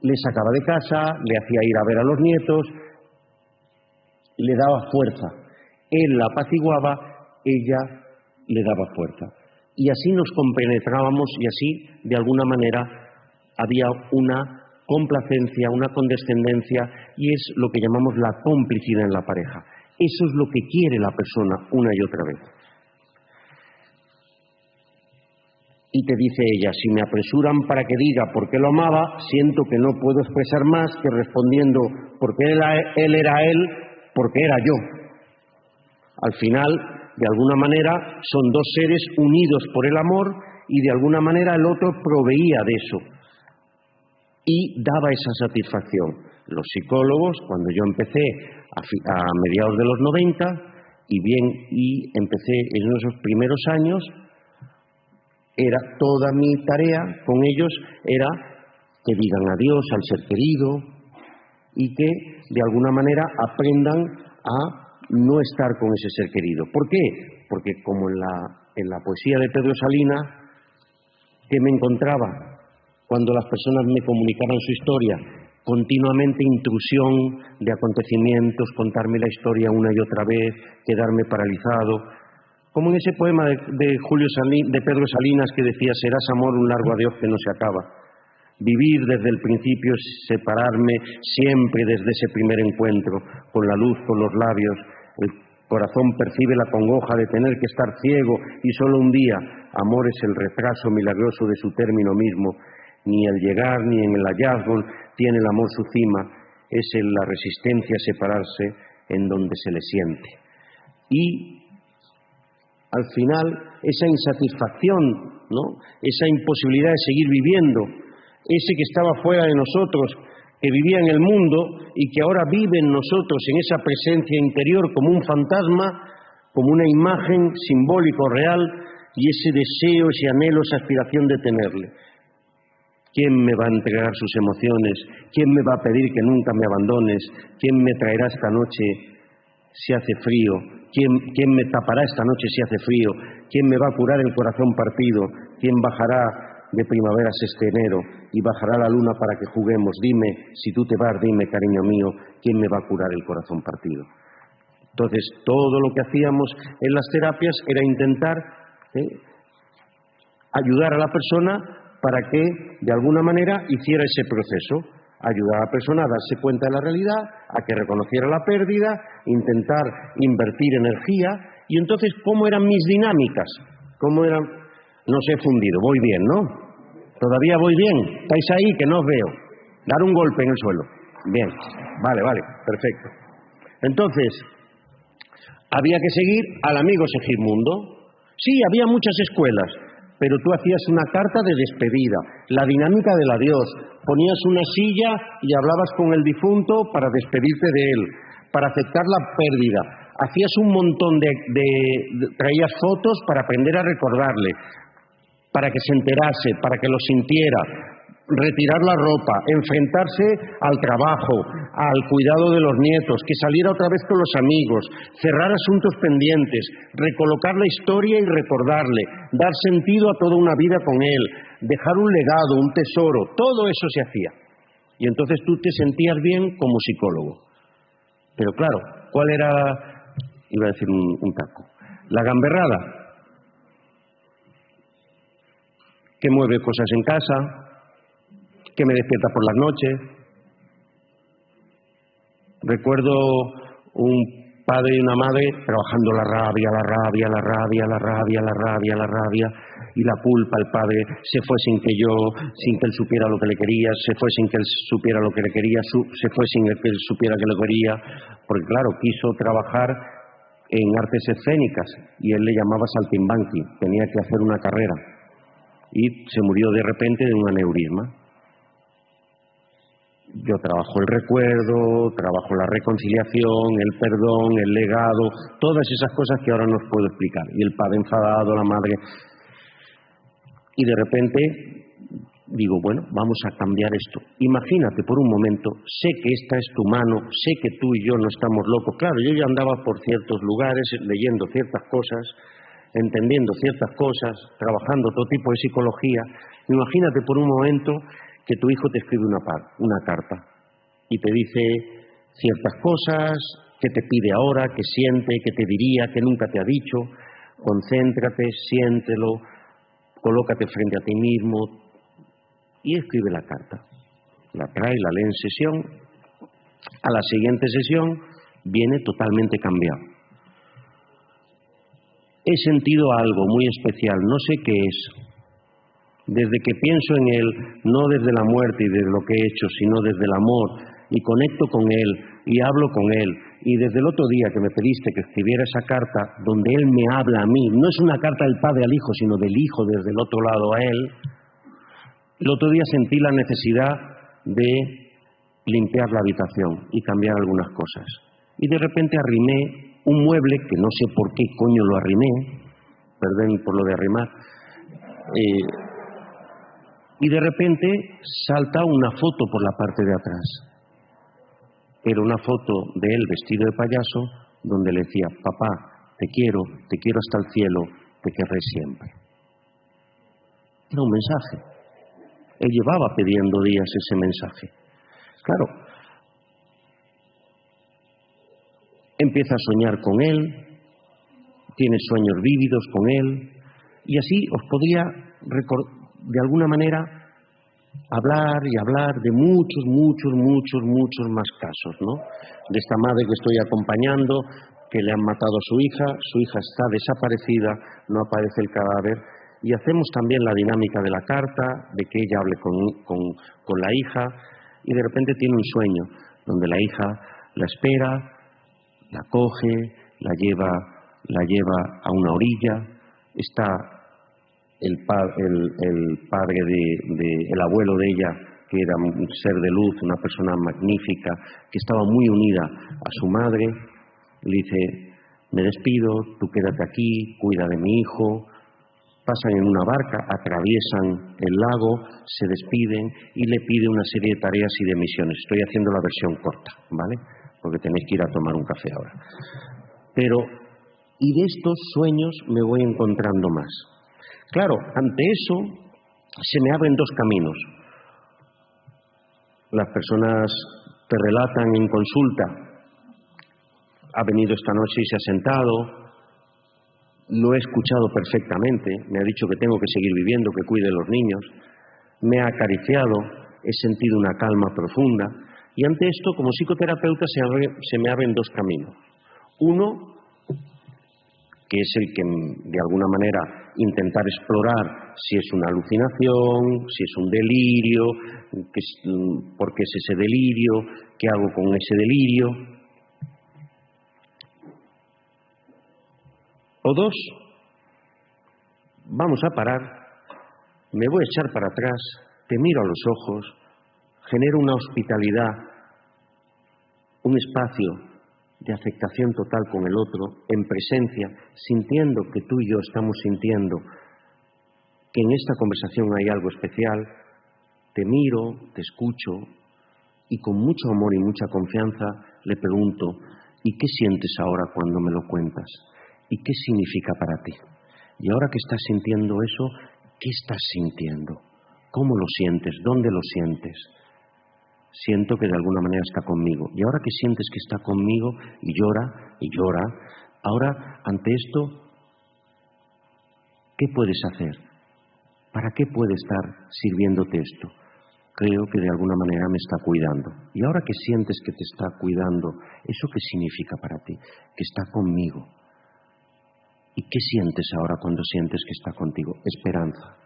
le sacaba de casa, le hacía ir a ver a los nietos, le daba fuerza. Él la apaciguaba, ella le daba fuerza. Y así nos compenetrábamos y así, de alguna manera, había una complacencia, una condescendencia, y es lo que llamamos la complicidad en la pareja. Eso es lo que quiere la persona una y otra vez. Y te dice ella, si me apresuran para que diga por qué lo amaba, siento que no puedo expresar más que respondiendo porque él era él, porque era yo. Al final, de alguna manera, son dos seres unidos por el amor y de alguna manera el otro proveía de eso y daba esa satisfacción. Los psicólogos, cuando yo empecé a mediados de los 90 y empecé en esos primeros años, era toda mi tarea con ellos era que digan adiós al ser querido y que de alguna manera aprendan a no estar con ese ser querido. ¿Por qué? Porque como en la poesía de Pedro Salinas, ¿qué me encontraba cuando las personas me comunicaban su historia? Continuamente intrusión de acontecimientos, contarme la historia una y otra vez, quedarme paralizado. Como en ese poema de Pedro Salinas que decía, serás amor un largo adiós que no se acaba. Vivir desde el principio es separarme siempre desde ese primer encuentro, con la luz, con los labios. El corazón percibe la congoja de tener que estar ciego y solo un día. Amor es el retraso milagroso de su término mismo. Ni el llegar ni en el hallazgo tiene el amor su cima. Es en la resistencia a separarse en donde se le siente. Y al final, esa insatisfacción, ¿no? Esa imposibilidad de seguir viviendo, ese que estaba fuera de nosotros, que vivía en el mundo y que ahora vive en nosotros, en esa presencia interior como un fantasma, como una imagen simbólico real, y ese deseo, ese anhelo, esa aspiración de tenerle. ¿Quién me va a entregar sus emociones? ¿Quién me va a pedir que nunca me abandones? ¿Quién me traerá esta noche si hace frío? ¿Quién me tapará esta noche si hace frío? ¿Quién me va a curar el corazón partido? ¿Quién bajará de primaveras este enero y bajará la luna para que juguemos? Dime, si tú te vas, dime, cariño mío, ¿quién me va a curar el corazón partido? Entonces, todo lo que hacíamos en las terapias era intentar ayudar a la persona para que, de alguna manera, hiciera ese proceso. Ayudar a la persona a darse cuenta de la realidad, a que reconociera la pérdida, intentar invertir energía. Y entonces, ¿cómo eran mis dinámicas? ¿Cómo eran? No se he fundido, voy bien, ¿no? ¿Todavía voy bien? ¿Estáis ahí? Que no os veo. Dar un golpe en el suelo. Bien, vale, perfecto. Entonces, había que seguir al amigo Segismundo. Sí, había muchas escuelas, pero tú hacías una carta de despedida, la dinámica del adiós, ponías una silla y hablabas con el difunto para despedirte de él, para aceptar la pérdida, hacías un montón traías fotos para aprender a recordarle, para que se enterase, para que lo sintiera, retirar la ropa, enfrentarse al trabajo, al cuidado de los nietos, que saliera otra vez con los amigos, cerrar asuntos pendientes, recolocar la historia y recordarle, dar sentido a toda una vida con él, dejar un legado, un tesoro, todo eso se hacía. Y entonces tú te sentías bien como psicólogo. Pero claro, ¿cuál era, iba a decir un taco, la gamberrada? Que mueve cosas en casa, que me despierta por las noches. Recuerdo un padre y una madre trabajando la rabia, y la culpa. El padre se fue sin que él supiera lo que le quería, se fue sin que él supiera lo que le quería, se fue sin que él supiera que lo quería, porque claro, quiso trabajar en artes escénicas y él le llamaba saltimbanqui, tenía que hacer una carrera y se murió de repente de un aneurisma. Yo trabajo el recuerdo, trabajo la reconciliación, el perdón, el legado, todas esas cosas que ahora no os puedo explicar. Y el padre enfadado, la madre. Y de repente digo, bueno, vamos a cambiar esto. Imagínate por un momento, sé que esta es tu mano, sé que tú y yo no estamos locos. Claro, yo ya andaba por ciertos lugares, leyendo ciertas cosas, entendiendo ciertas cosas, trabajando todo tipo de psicología. Imagínate por un momento que tu hijo te escribe una carta y te dice ciertas cosas, que te pide ahora, que siente, que te diría, que nunca te ha dicho. Concéntrate, siéntelo, colócate frente a ti mismo y escribe la carta. La trae, la lee en sesión. A la siguiente sesión viene totalmente cambiado. He sentido algo muy especial, no sé qué es. Desde que pienso en él, no desde la muerte y desde lo que he hecho, sino desde el amor, y conecto con él, y hablo con él, y desde el otro día que me pediste que escribiera esa carta, donde él me habla a mí, no es una carta del padre al hijo, sino del hijo desde el otro lado a él, el otro día sentí la necesidad de limpiar la habitación y cambiar algunas cosas. Y de repente arrimé un mueble, que no sé por qué coño lo arrimé, perdón por lo de arrimar, y de repente salta una foto por la parte de atrás. Era una foto de él vestido de payaso, donde le decía, papá, te quiero hasta el cielo, te querré siempre. Era un mensaje. Él llevaba pidiendo días ese mensaje. Claro, empieza a soñar con él, tiene sueños vívidos con él, y así os podría de alguna manera hablar y hablar de muchos más casos, ¿no? De esta madre que estoy acompañando, que le han matado a su hija está desaparecida, no aparece el cadáver, y hacemos también la dinámica de la carta, de que ella hable con la hija, y de repente tiene un sueño, donde la hija la espera, la coge, la lleva a una orilla, está el padre el abuelo de ella, que era un ser de luz, una persona magnífica, que estaba muy unida a su madre, le dice, me despido, tú quédate aquí, cuida de mi hijo. Pasan en una barca, atraviesan el lago, se despiden y le pide una serie de tareas y de misiones. Estoy haciendo la versión corta, ¿vale? Porque tenéis que ir a tomar un café ahora. Pero, y de estos sueños me voy encontrando más. Claro, ante eso se me abren dos caminos. Las personas te relatan en consulta, ha venido esta noche y se ha sentado, lo he escuchado perfectamente, me ha dicho que tengo que seguir viviendo, que cuide de los niños, me ha acariciado, he sentido una calma profunda, y ante esto, como psicoterapeuta, se me abren dos caminos. Uno, que es el que, de alguna manera, intentar explorar si es una alucinación, si es un delirio, por qué es ese delirio, qué hago con ese delirio. O dos, vamos a parar, me voy a echar para atrás, te miro a los ojos, genero una hospitalidad, un espacio de aceptación total con el otro, en presencia, sintiendo que tú y yo estamos sintiendo que en esta conversación hay algo especial, te miro, te escucho y con mucho amor y mucha confianza le pregunto, ¿y qué sientes ahora cuando me lo cuentas? ¿Y qué significa para ti? Y ahora que estás sintiendo eso, ¿qué estás sintiendo? ¿Cómo lo sientes? ¿Dónde lo sientes? Siento que de alguna manera está conmigo. Y ahora que sientes que está conmigo y llora, ahora ante esto, ¿qué puedes hacer? ¿Para qué puede estar sirviéndote esto? Creo que de alguna manera me está cuidando. Y ahora que sientes que te está cuidando, ¿eso qué significa para ti? Que está conmigo. ¿Y qué sientes ahora cuando sientes que está contigo? Esperanza.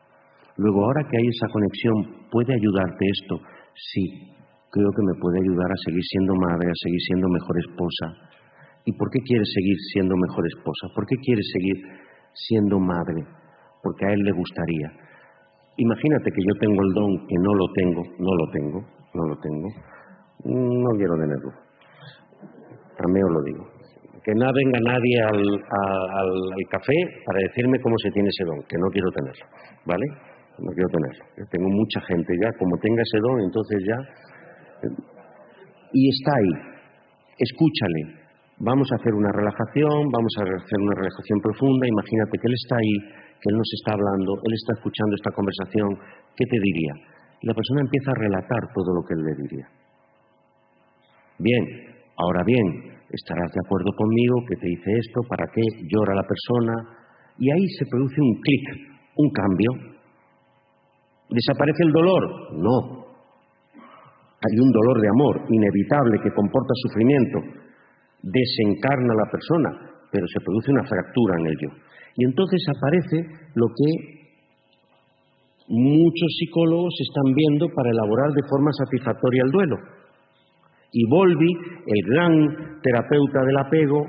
Luego, ahora que hay esa conexión, ¿puede ayudarte esto? Sí, creo que me puede ayudar a seguir siendo madre, a seguir siendo mejor esposa. ¿Y por qué quieres seguir siendo mejor esposa? ¿Por qué quieres seguir siendo madre? Porque a él le gustaría. Imagínate que yo tengo el don, que no lo tengo. No quiero tenerlo. También os lo digo. Que no venga nadie al café para decirme cómo se tiene ese don, que no quiero tenerlo, ¿vale? No quiero tenerlo. Yo tengo mucha gente ya, como tenga ese don, entonces ya... Y está ahí. Escúchale. Vamos a hacer una relajación, vamos a hacer una relajación profunda. Imagínate que él está ahí, que él nos está hablando, él está escuchando esta conversación. ¿Qué te diría? Y la persona empieza a relatar todo lo que él le diría. Bien, ahora bien, estarás de acuerdo conmigo que te dice esto, para qué llora la persona. Y ahí se produce un clic, un cambio. ¿Desaparece el dolor? No. Hay un dolor de amor inevitable que comporta sufrimiento. Desencarna a la persona, pero se produce una fractura en ello. Y entonces aparece lo que muchos psicólogos están viendo para elaborar de forma satisfactoria el duelo. Y Bowlby, el gran terapeuta del apego,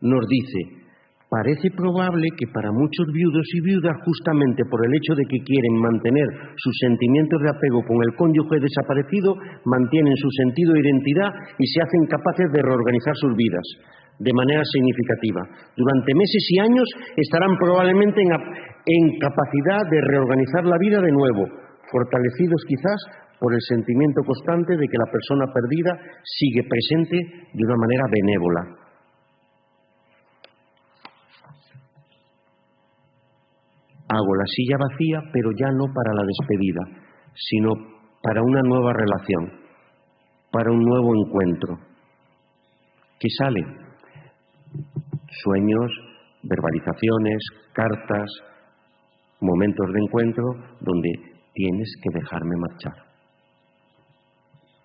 nos dice: parece probable que para muchos viudos y viudas, justamente por el hecho de que quieren mantener sus sentimientos de apego con el cónyuge desaparecido, mantienen su sentido de identidad y se hacen capaces de reorganizar sus vidas de manera significativa. Durante meses y años estarán probablemente en capacidad de reorganizar la vida de nuevo, fortalecidos quizás por el sentimiento constante de que la persona perdida sigue presente de una manera benévola. Hago la silla vacía, pero ya no para la despedida, sino para una nueva relación, para un nuevo encuentro. ¿Qué sale? Sueños, verbalizaciones, cartas, momentos de encuentro donde tienes que dejarme marchar.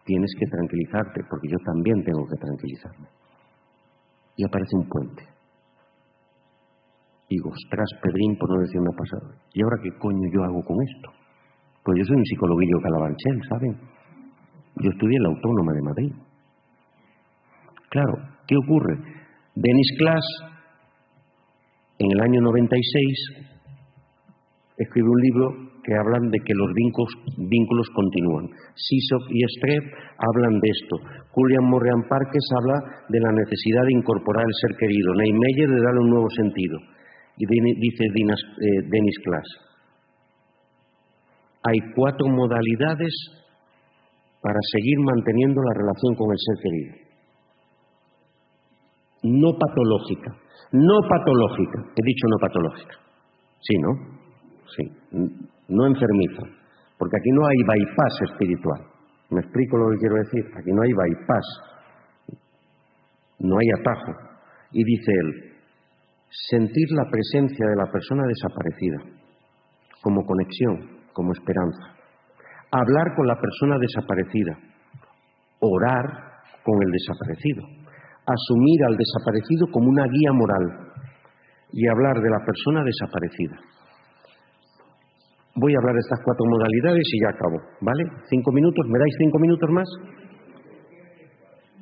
Tienes que tranquilizarte, porque yo también tengo que tranquilizarme. Y aparece un puente. Digo, ostras, Pedrín, por no decir una pasada. ¿Y ahora qué coño yo hago con esto? Pues yo soy un psicologuillo calabanchel, ¿saben? Yo estudié en la Autónoma de Madrid. Claro, ¿qué ocurre? Dennis Klass, en el año 96, escribe un libro que hablan de que los vínculos continúan. Sisok y Streff hablan de esto. Julian Morgan Parkes habla de la necesidad de incorporar el ser querido. Neymeyer de darle un nuevo sentido. Y dice Dennis Klass: hay 4 modalidades para seguir manteniendo la relación con el ser querido. No patológica. No patológica. He dicho no patológica. Sí, ¿no? Sí. No enfermiza. Porque aquí no hay bypass espiritual. ¿Me explico lo que quiero decir? Aquí no hay bypass. No hay atajo. Y dice él: sentir la presencia de la persona desaparecida como conexión, como esperanza. Hablar con la persona desaparecida. Orar con el desaparecido. Asumir al desaparecido como una guía moral y hablar de la persona desaparecida. Voy a hablar de estas 4 modalidades y ya acabo, ¿vale? 5 minutos, ¿me dais 5 minutos más?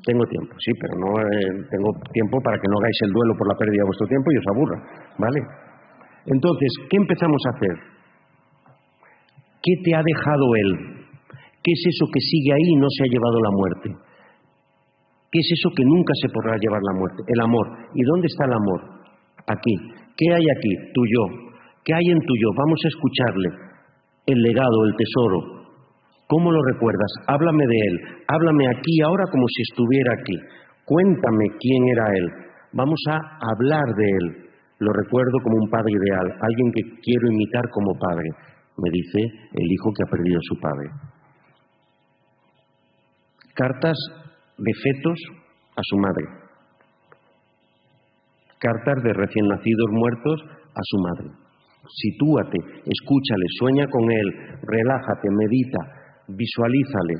Tengo tiempo, sí, pero no tengo tiempo para que no hagáis el duelo por la pérdida de vuestro tiempo y os aburra, ¿vale? Entonces, ¿qué empezamos a hacer? ¿Qué te ha dejado él? ¿Qué es eso que sigue ahí y no se ha llevado la muerte? ¿Qué es eso que nunca se podrá llevar la muerte? El amor. ¿Y dónde está el amor? Aquí. ¿Qué hay aquí? Tu yo. ¿Qué hay en tu yo? Vamos a escucharle. El legado, el tesoro. ¿Cómo lo recuerdas? Háblame de él. Háblame aquí ahora como si estuviera aquí. Cuéntame quién era él. Vamos a hablar de él. Lo recuerdo como un padre ideal, alguien que quiero imitar como padre, me dice el hijo que ha perdido a su padre. Cartas de fetos a su madre. Cartas de recién nacidos muertos a su madre. Sitúate, escúchale, sueña con él, relájate, medita, visualízale.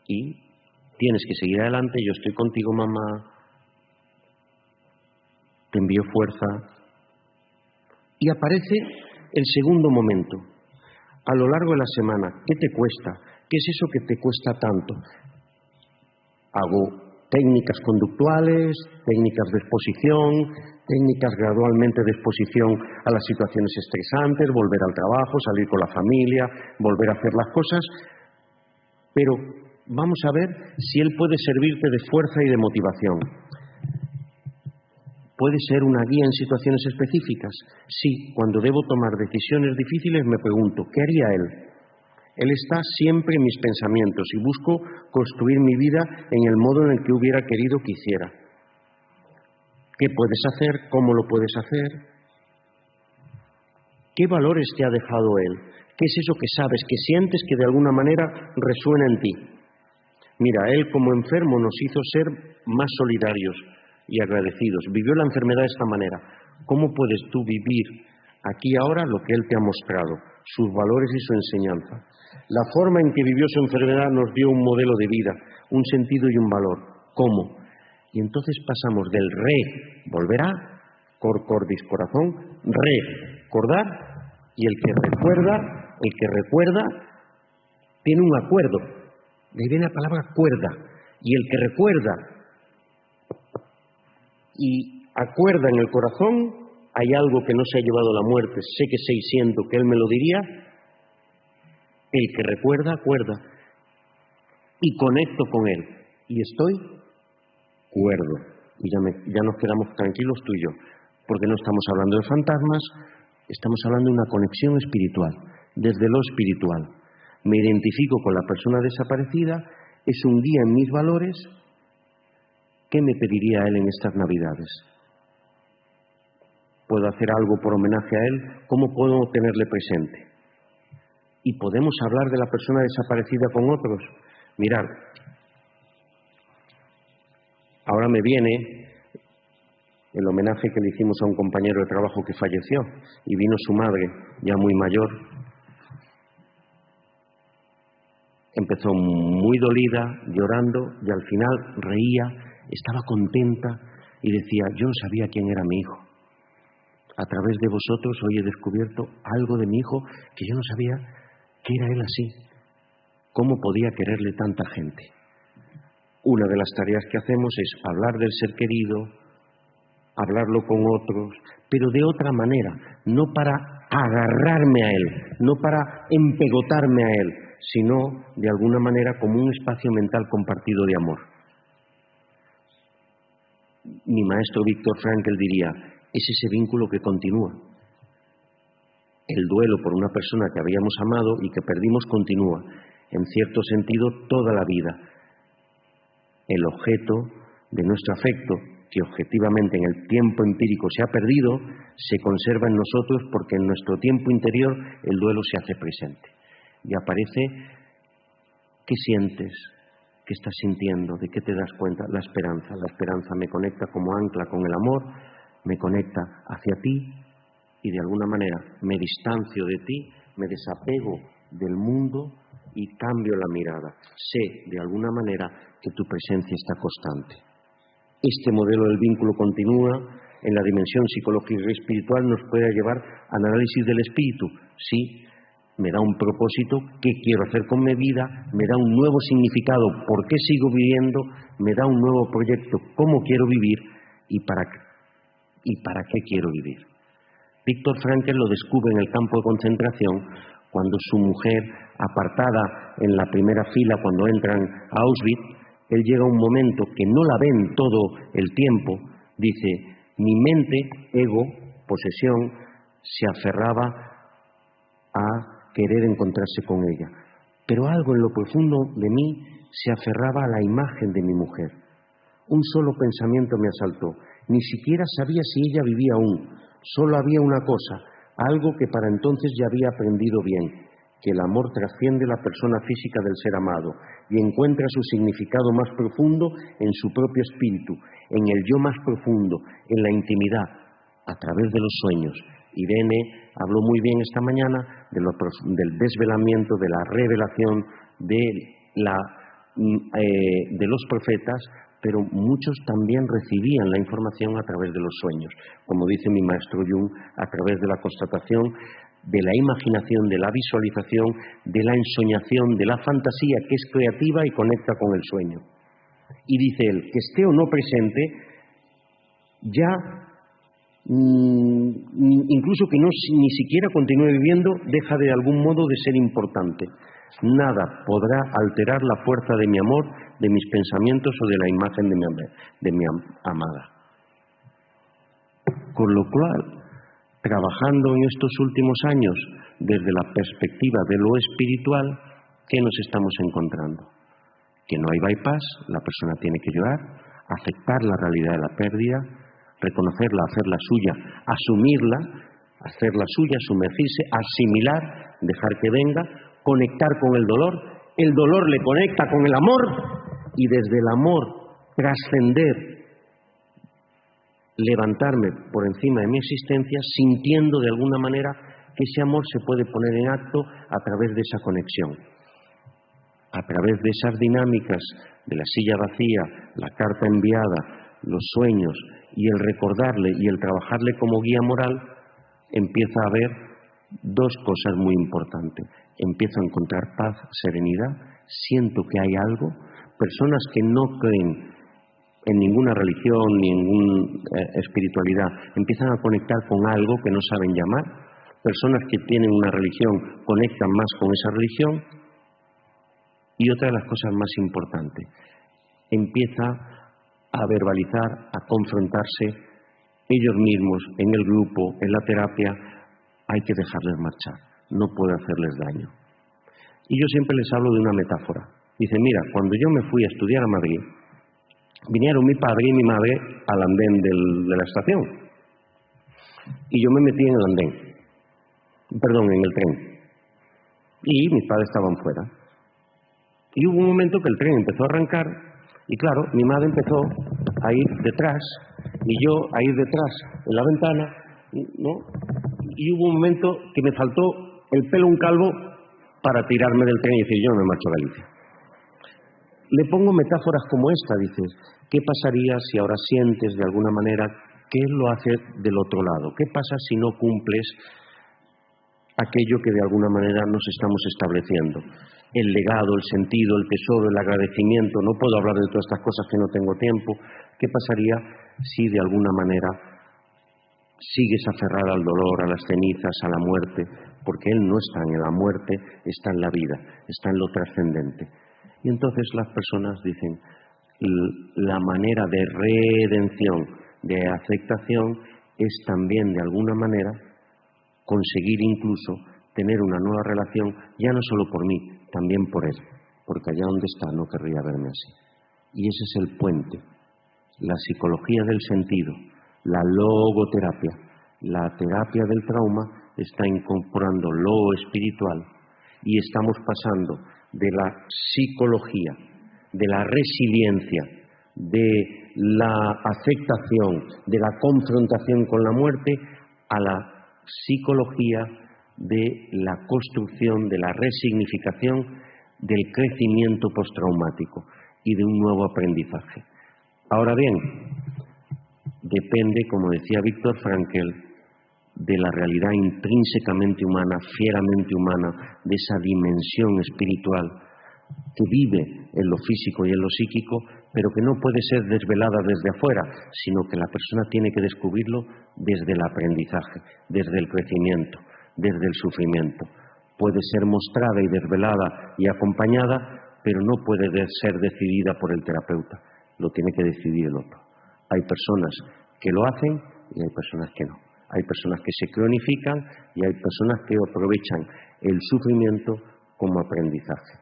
Y tienes que seguir adelante, yo estoy contigo, mamá. Te envío fuerza. Y aparece el segundo momento. A lo largo de la semana, ¿qué te cuesta? ¿Qué es eso que te cuesta tanto? Hago técnicas conductuales, técnicas de exposición, técnicas gradualmente de exposición a las situaciones estresantes, volver al trabajo, salir con la familia, volver a hacer las cosas. Pero vamos a ver si él puede servirte de fuerza y de motivación. ¿Puede ser una guía en situaciones específicas? Sí, cuando debo tomar decisiones difíciles me pregunto, ¿qué haría él? Él está siempre en mis pensamientos y busco construir mi vida en el modo en el que hubiera querido que hiciera. ¿Qué puedes hacer? ¿Cómo lo puedes hacer? ¿Qué valores te ha dejado él? ¿Qué es eso que sabes, que sientes que de alguna manera resuena en ti? Mira, él como enfermo nos hizo ser más solidarios y agradecidos. Vivió la enfermedad de esta manera. ¿Cómo puedes tú vivir aquí ahora lo que él te ha mostrado, sus valores y su enseñanza? La forma en que vivió su enfermedad nos dio un modelo de vida, un sentido y un valor. ¿Cómo? Y entonces pasamos del volverá, cor cordis, corazón, recordar, y el que recuerda tiene un acuerdo. De ahí viene la palabra cuerda. Y el que recuerda y acuerda en el corazón, hay algo que no se ha llevado a la muerte, sé que sé y siento que él me lo diría. El que recuerda, acuerda. Y conecto con él. Y estoy cuerdo. Y ya nos quedamos tranquilos tú y yo. Porque no estamos hablando de fantasmas, estamos hablando de una conexión espiritual. Desde lo espiritual. Me identifico con la persona desaparecida, es un guía en mis valores. ¿Qué me pediría él en estas Navidades? ¿Puedo hacer algo por homenaje a él? ¿Cómo puedo tenerle presente? ¿Y podemos hablar de la persona desaparecida con otros? Mirad, ahora me viene el homenaje que le hicimos a un compañero de trabajo que falleció y vino su madre, ya muy mayor. Empezó muy dolida, llorando, y al final reía, estaba contenta y decía, yo no sabía quién era mi hijo. A través de vosotros hoy he descubierto algo de mi hijo que yo no sabía que era él así. ¿Cómo podía quererle tanta gente? Una de las tareas que hacemos es hablar del ser querido, hablarlo con otros, pero de otra manera, no para agarrarme a él, no para empegotarme a él, sino de alguna manera como un espacio mental compartido de amor. Mi maestro Viktor Frankl diría, es ese vínculo que continúa. El duelo por una persona que habíamos amado y que perdimos continúa, en cierto sentido, toda la vida. El objeto de nuestro afecto, que objetivamente en el tiempo empírico se ha perdido, se conserva en nosotros porque en nuestro tiempo interior el duelo se hace presente. Y aparece, ¿qué sientes? ¿Qué estás sintiendo? ¿De qué te das cuenta? La esperanza. La esperanza me conecta como ancla con el amor, me conecta hacia ti y de alguna manera me distancio de ti, me desapego del mundo y cambio la mirada. Sé de alguna manera que tu presencia está constante. Este modelo del vínculo continúa en la dimensión psicológica y espiritual nos puede llevar al análisis del espíritu. Sí, me da un propósito, qué quiero hacer con mi vida, me da un nuevo significado, por qué sigo viviendo, me da un nuevo proyecto, cómo quiero vivir y para qué quiero vivir. Viktor Frankl lo descubre en el campo de concentración cuando su mujer, apartada en la primera fila cuando entran a Auschwitz, él llega a un momento que no la ven todo el tiempo, dice, mi mente, ego, posesión, se aferraba a querer encontrarse con ella. pero algo en lo profundo de mí se aferraba a la imagen de mi mujer. Un solo pensamiento me asaltó. Ni siquiera sabía si ella vivía aún. Solo había una cosa, algo que para entonces ya había aprendido bien, que el amor trasciende la persona física del ser amado y encuentra su significado más profundo en su propio espíritu, en el yo más profundo, en la intimidad, a través de los sueños. Irene habló muy bien esta mañana del desvelamiento, de la revelación, de los profetas, pero muchos también recibían la información a través de los sueños, como dice mi maestro Jung, a través de la constatación, de la imaginación, de la visualización, de la ensoñación, de la fantasía, que es creativa y conecta con el sueño. Y dice él, que esté o no presente, ya incluso que ni siquiera continúe viviendo, deja de algún modo de ser importante. Nada podrá alterar la fuerza de mi amor, de mis pensamientos o de la imagen de mi amada. Con lo cual, trabajando en estos últimos años desde la perspectiva de lo espiritual, ¿qué nos estamos encontrando? Que no hay bypass, la persona tiene que llorar, aceptar la realidad de la pérdida, reconocerla, hacerla suya, asumirla, hacerla suya, sumergirse, asimilar, dejar que venga, conectar con el dolor le conecta con el amor y desde el amor trascender, levantarme por encima de mi existencia sintiendo de alguna manera que ese amor se puede poner en acto a través de esa conexión, a través de esas dinámicas de la silla vacía, la carta enviada, los sueños y el recordarle y el trabajarle como guía moral, empieza a haber dos cosas muy importantes. Empiezo a encontrar paz, serenidad, siento que hay algo. Personas que no creen en ninguna religión ni en ninguna espiritualidad empiezan a conectar con algo que no saben llamar. Personas que tienen una religión conectan más con esa religión. Y otra de las cosas más importantes, empieza a verbalizar, a confrontarse ellos mismos, en el grupo, en la terapia. Hay que dejarles marchar, no puede hacerles daño. Y yo siempre les hablo de una metáfora. Dice, mira, cuando yo me fui a estudiar a Madrid, vinieron mi padre y mi madre al andén de la estación. Y yo me metí en el andén, en el tren. Y mis padres estaban fuera. Y hubo un momento que el tren empezó a arrancar y claro, mi madre empezó a ir detrás y yo a ir detrás en la ventana, ¿no? Y hubo un momento que me faltó el pelo un calvo para tirarme del tren y decir, yo no me marcho a Galicia. Le pongo metáforas como esta, dices, ¿qué pasaría si ahora sientes de alguna manera qué lo hace del otro lado? ¿Qué pasa si no cumples aquello que de alguna manera nos estamos estableciendo? El legado, el sentido, el tesoro, el agradecimiento. No puedo hablar de todas estas cosas que no tengo tiempo. ¿Qué pasaría si de alguna manera sigues aferrada al dolor, a las cenizas, a la muerte? Porque Él no está en la muerte, está en la vida, está en lo trascendente. Y entonces las personas dicen, la manera de redención, de aceptación, es también de alguna manera conseguir incluso tener una nueva relación, ya no solo por mí, también por Él, porque allá donde está no querría verme así. Y ese es el puente, la psicología del sentido, la logoterapia, la terapia del trauma está incorporando lo espiritual y estamos pasando de la psicología, de la resiliencia, de la aceptación, de la confrontación con la muerte, a la psicología de la construcción, de la resignificación, del crecimiento postraumático y de un nuevo aprendizaje. Ahora bien, depende, como decía Víctor Frankl, de la realidad intrínsecamente humana, fieramente humana, de esa dimensión espiritual que vive en lo físico y en lo psíquico, pero que no puede ser desvelada desde afuera, sino que la persona tiene que descubrirlo desde el aprendizaje, desde el crecimiento, desde el sufrimiento. Puede ser mostrada y desvelada y acompañada, pero no puede ser decidida por el terapeuta, lo tiene que decidir el otro. Hay personas que lo hacen y hay personas que no. Hay personas que se cronifican y hay personas que aprovechan el sufrimiento como aprendizaje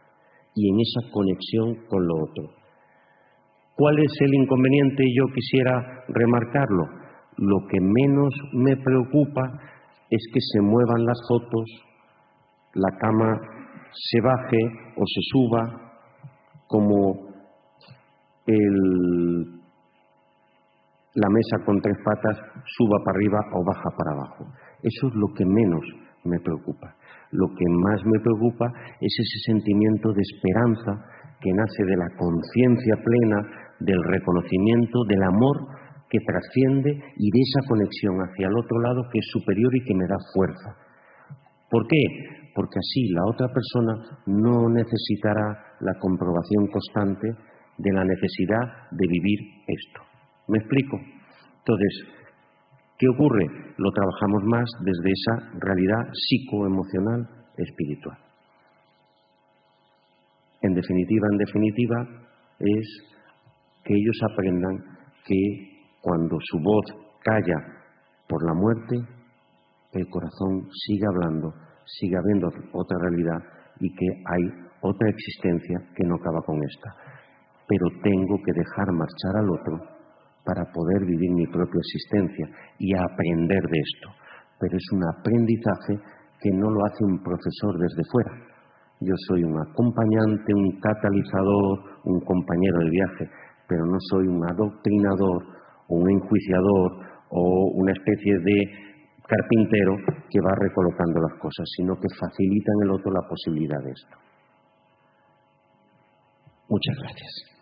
y en esa conexión con lo otro. ¿Cuál es el inconveniente? Yo quisiera remarcarlo. Lo que menos me preocupa es que se muevan las fotos, la cama se baje o se suba, como la mesa con 3 patas suba para arriba o baja para abajo. Eso es lo que menos me preocupa. Lo que más me preocupa es ese sentimiento de esperanza que nace de la conciencia plena, del reconocimiento, del amor que trasciende y de esa conexión hacia el otro lado que es superior y que me da fuerza. ¿Por qué? Porque así la otra persona no necesitará la comprobación constante de la necesidad de vivir esto. ¿Me explico? Entonces, ¿qué ocurre? Lo trabajamos más desde esa realidad psicoemocional espiritual. En definitiva, es que ellos aprendan que cuando su voz calla por la muerte, el corazón sigue hablando, sigue habiendo otra realidad y que hay otra existencia que no acaba con esta. Pero tengo que dejar marchar al otro para poder vivir mi propia existencia y aprender de esto. Pero es un aprendizaje que no lo hace un profesor desde fuera. Yo soy un acompañante, un catalizador, un compañero de viaje, pero no soy un adoctrinador o un enjuiciador o una especie de carpintero que va recolocando las cosas, sino que facilita en el otro la posibilidad de esto. Muchas gracias.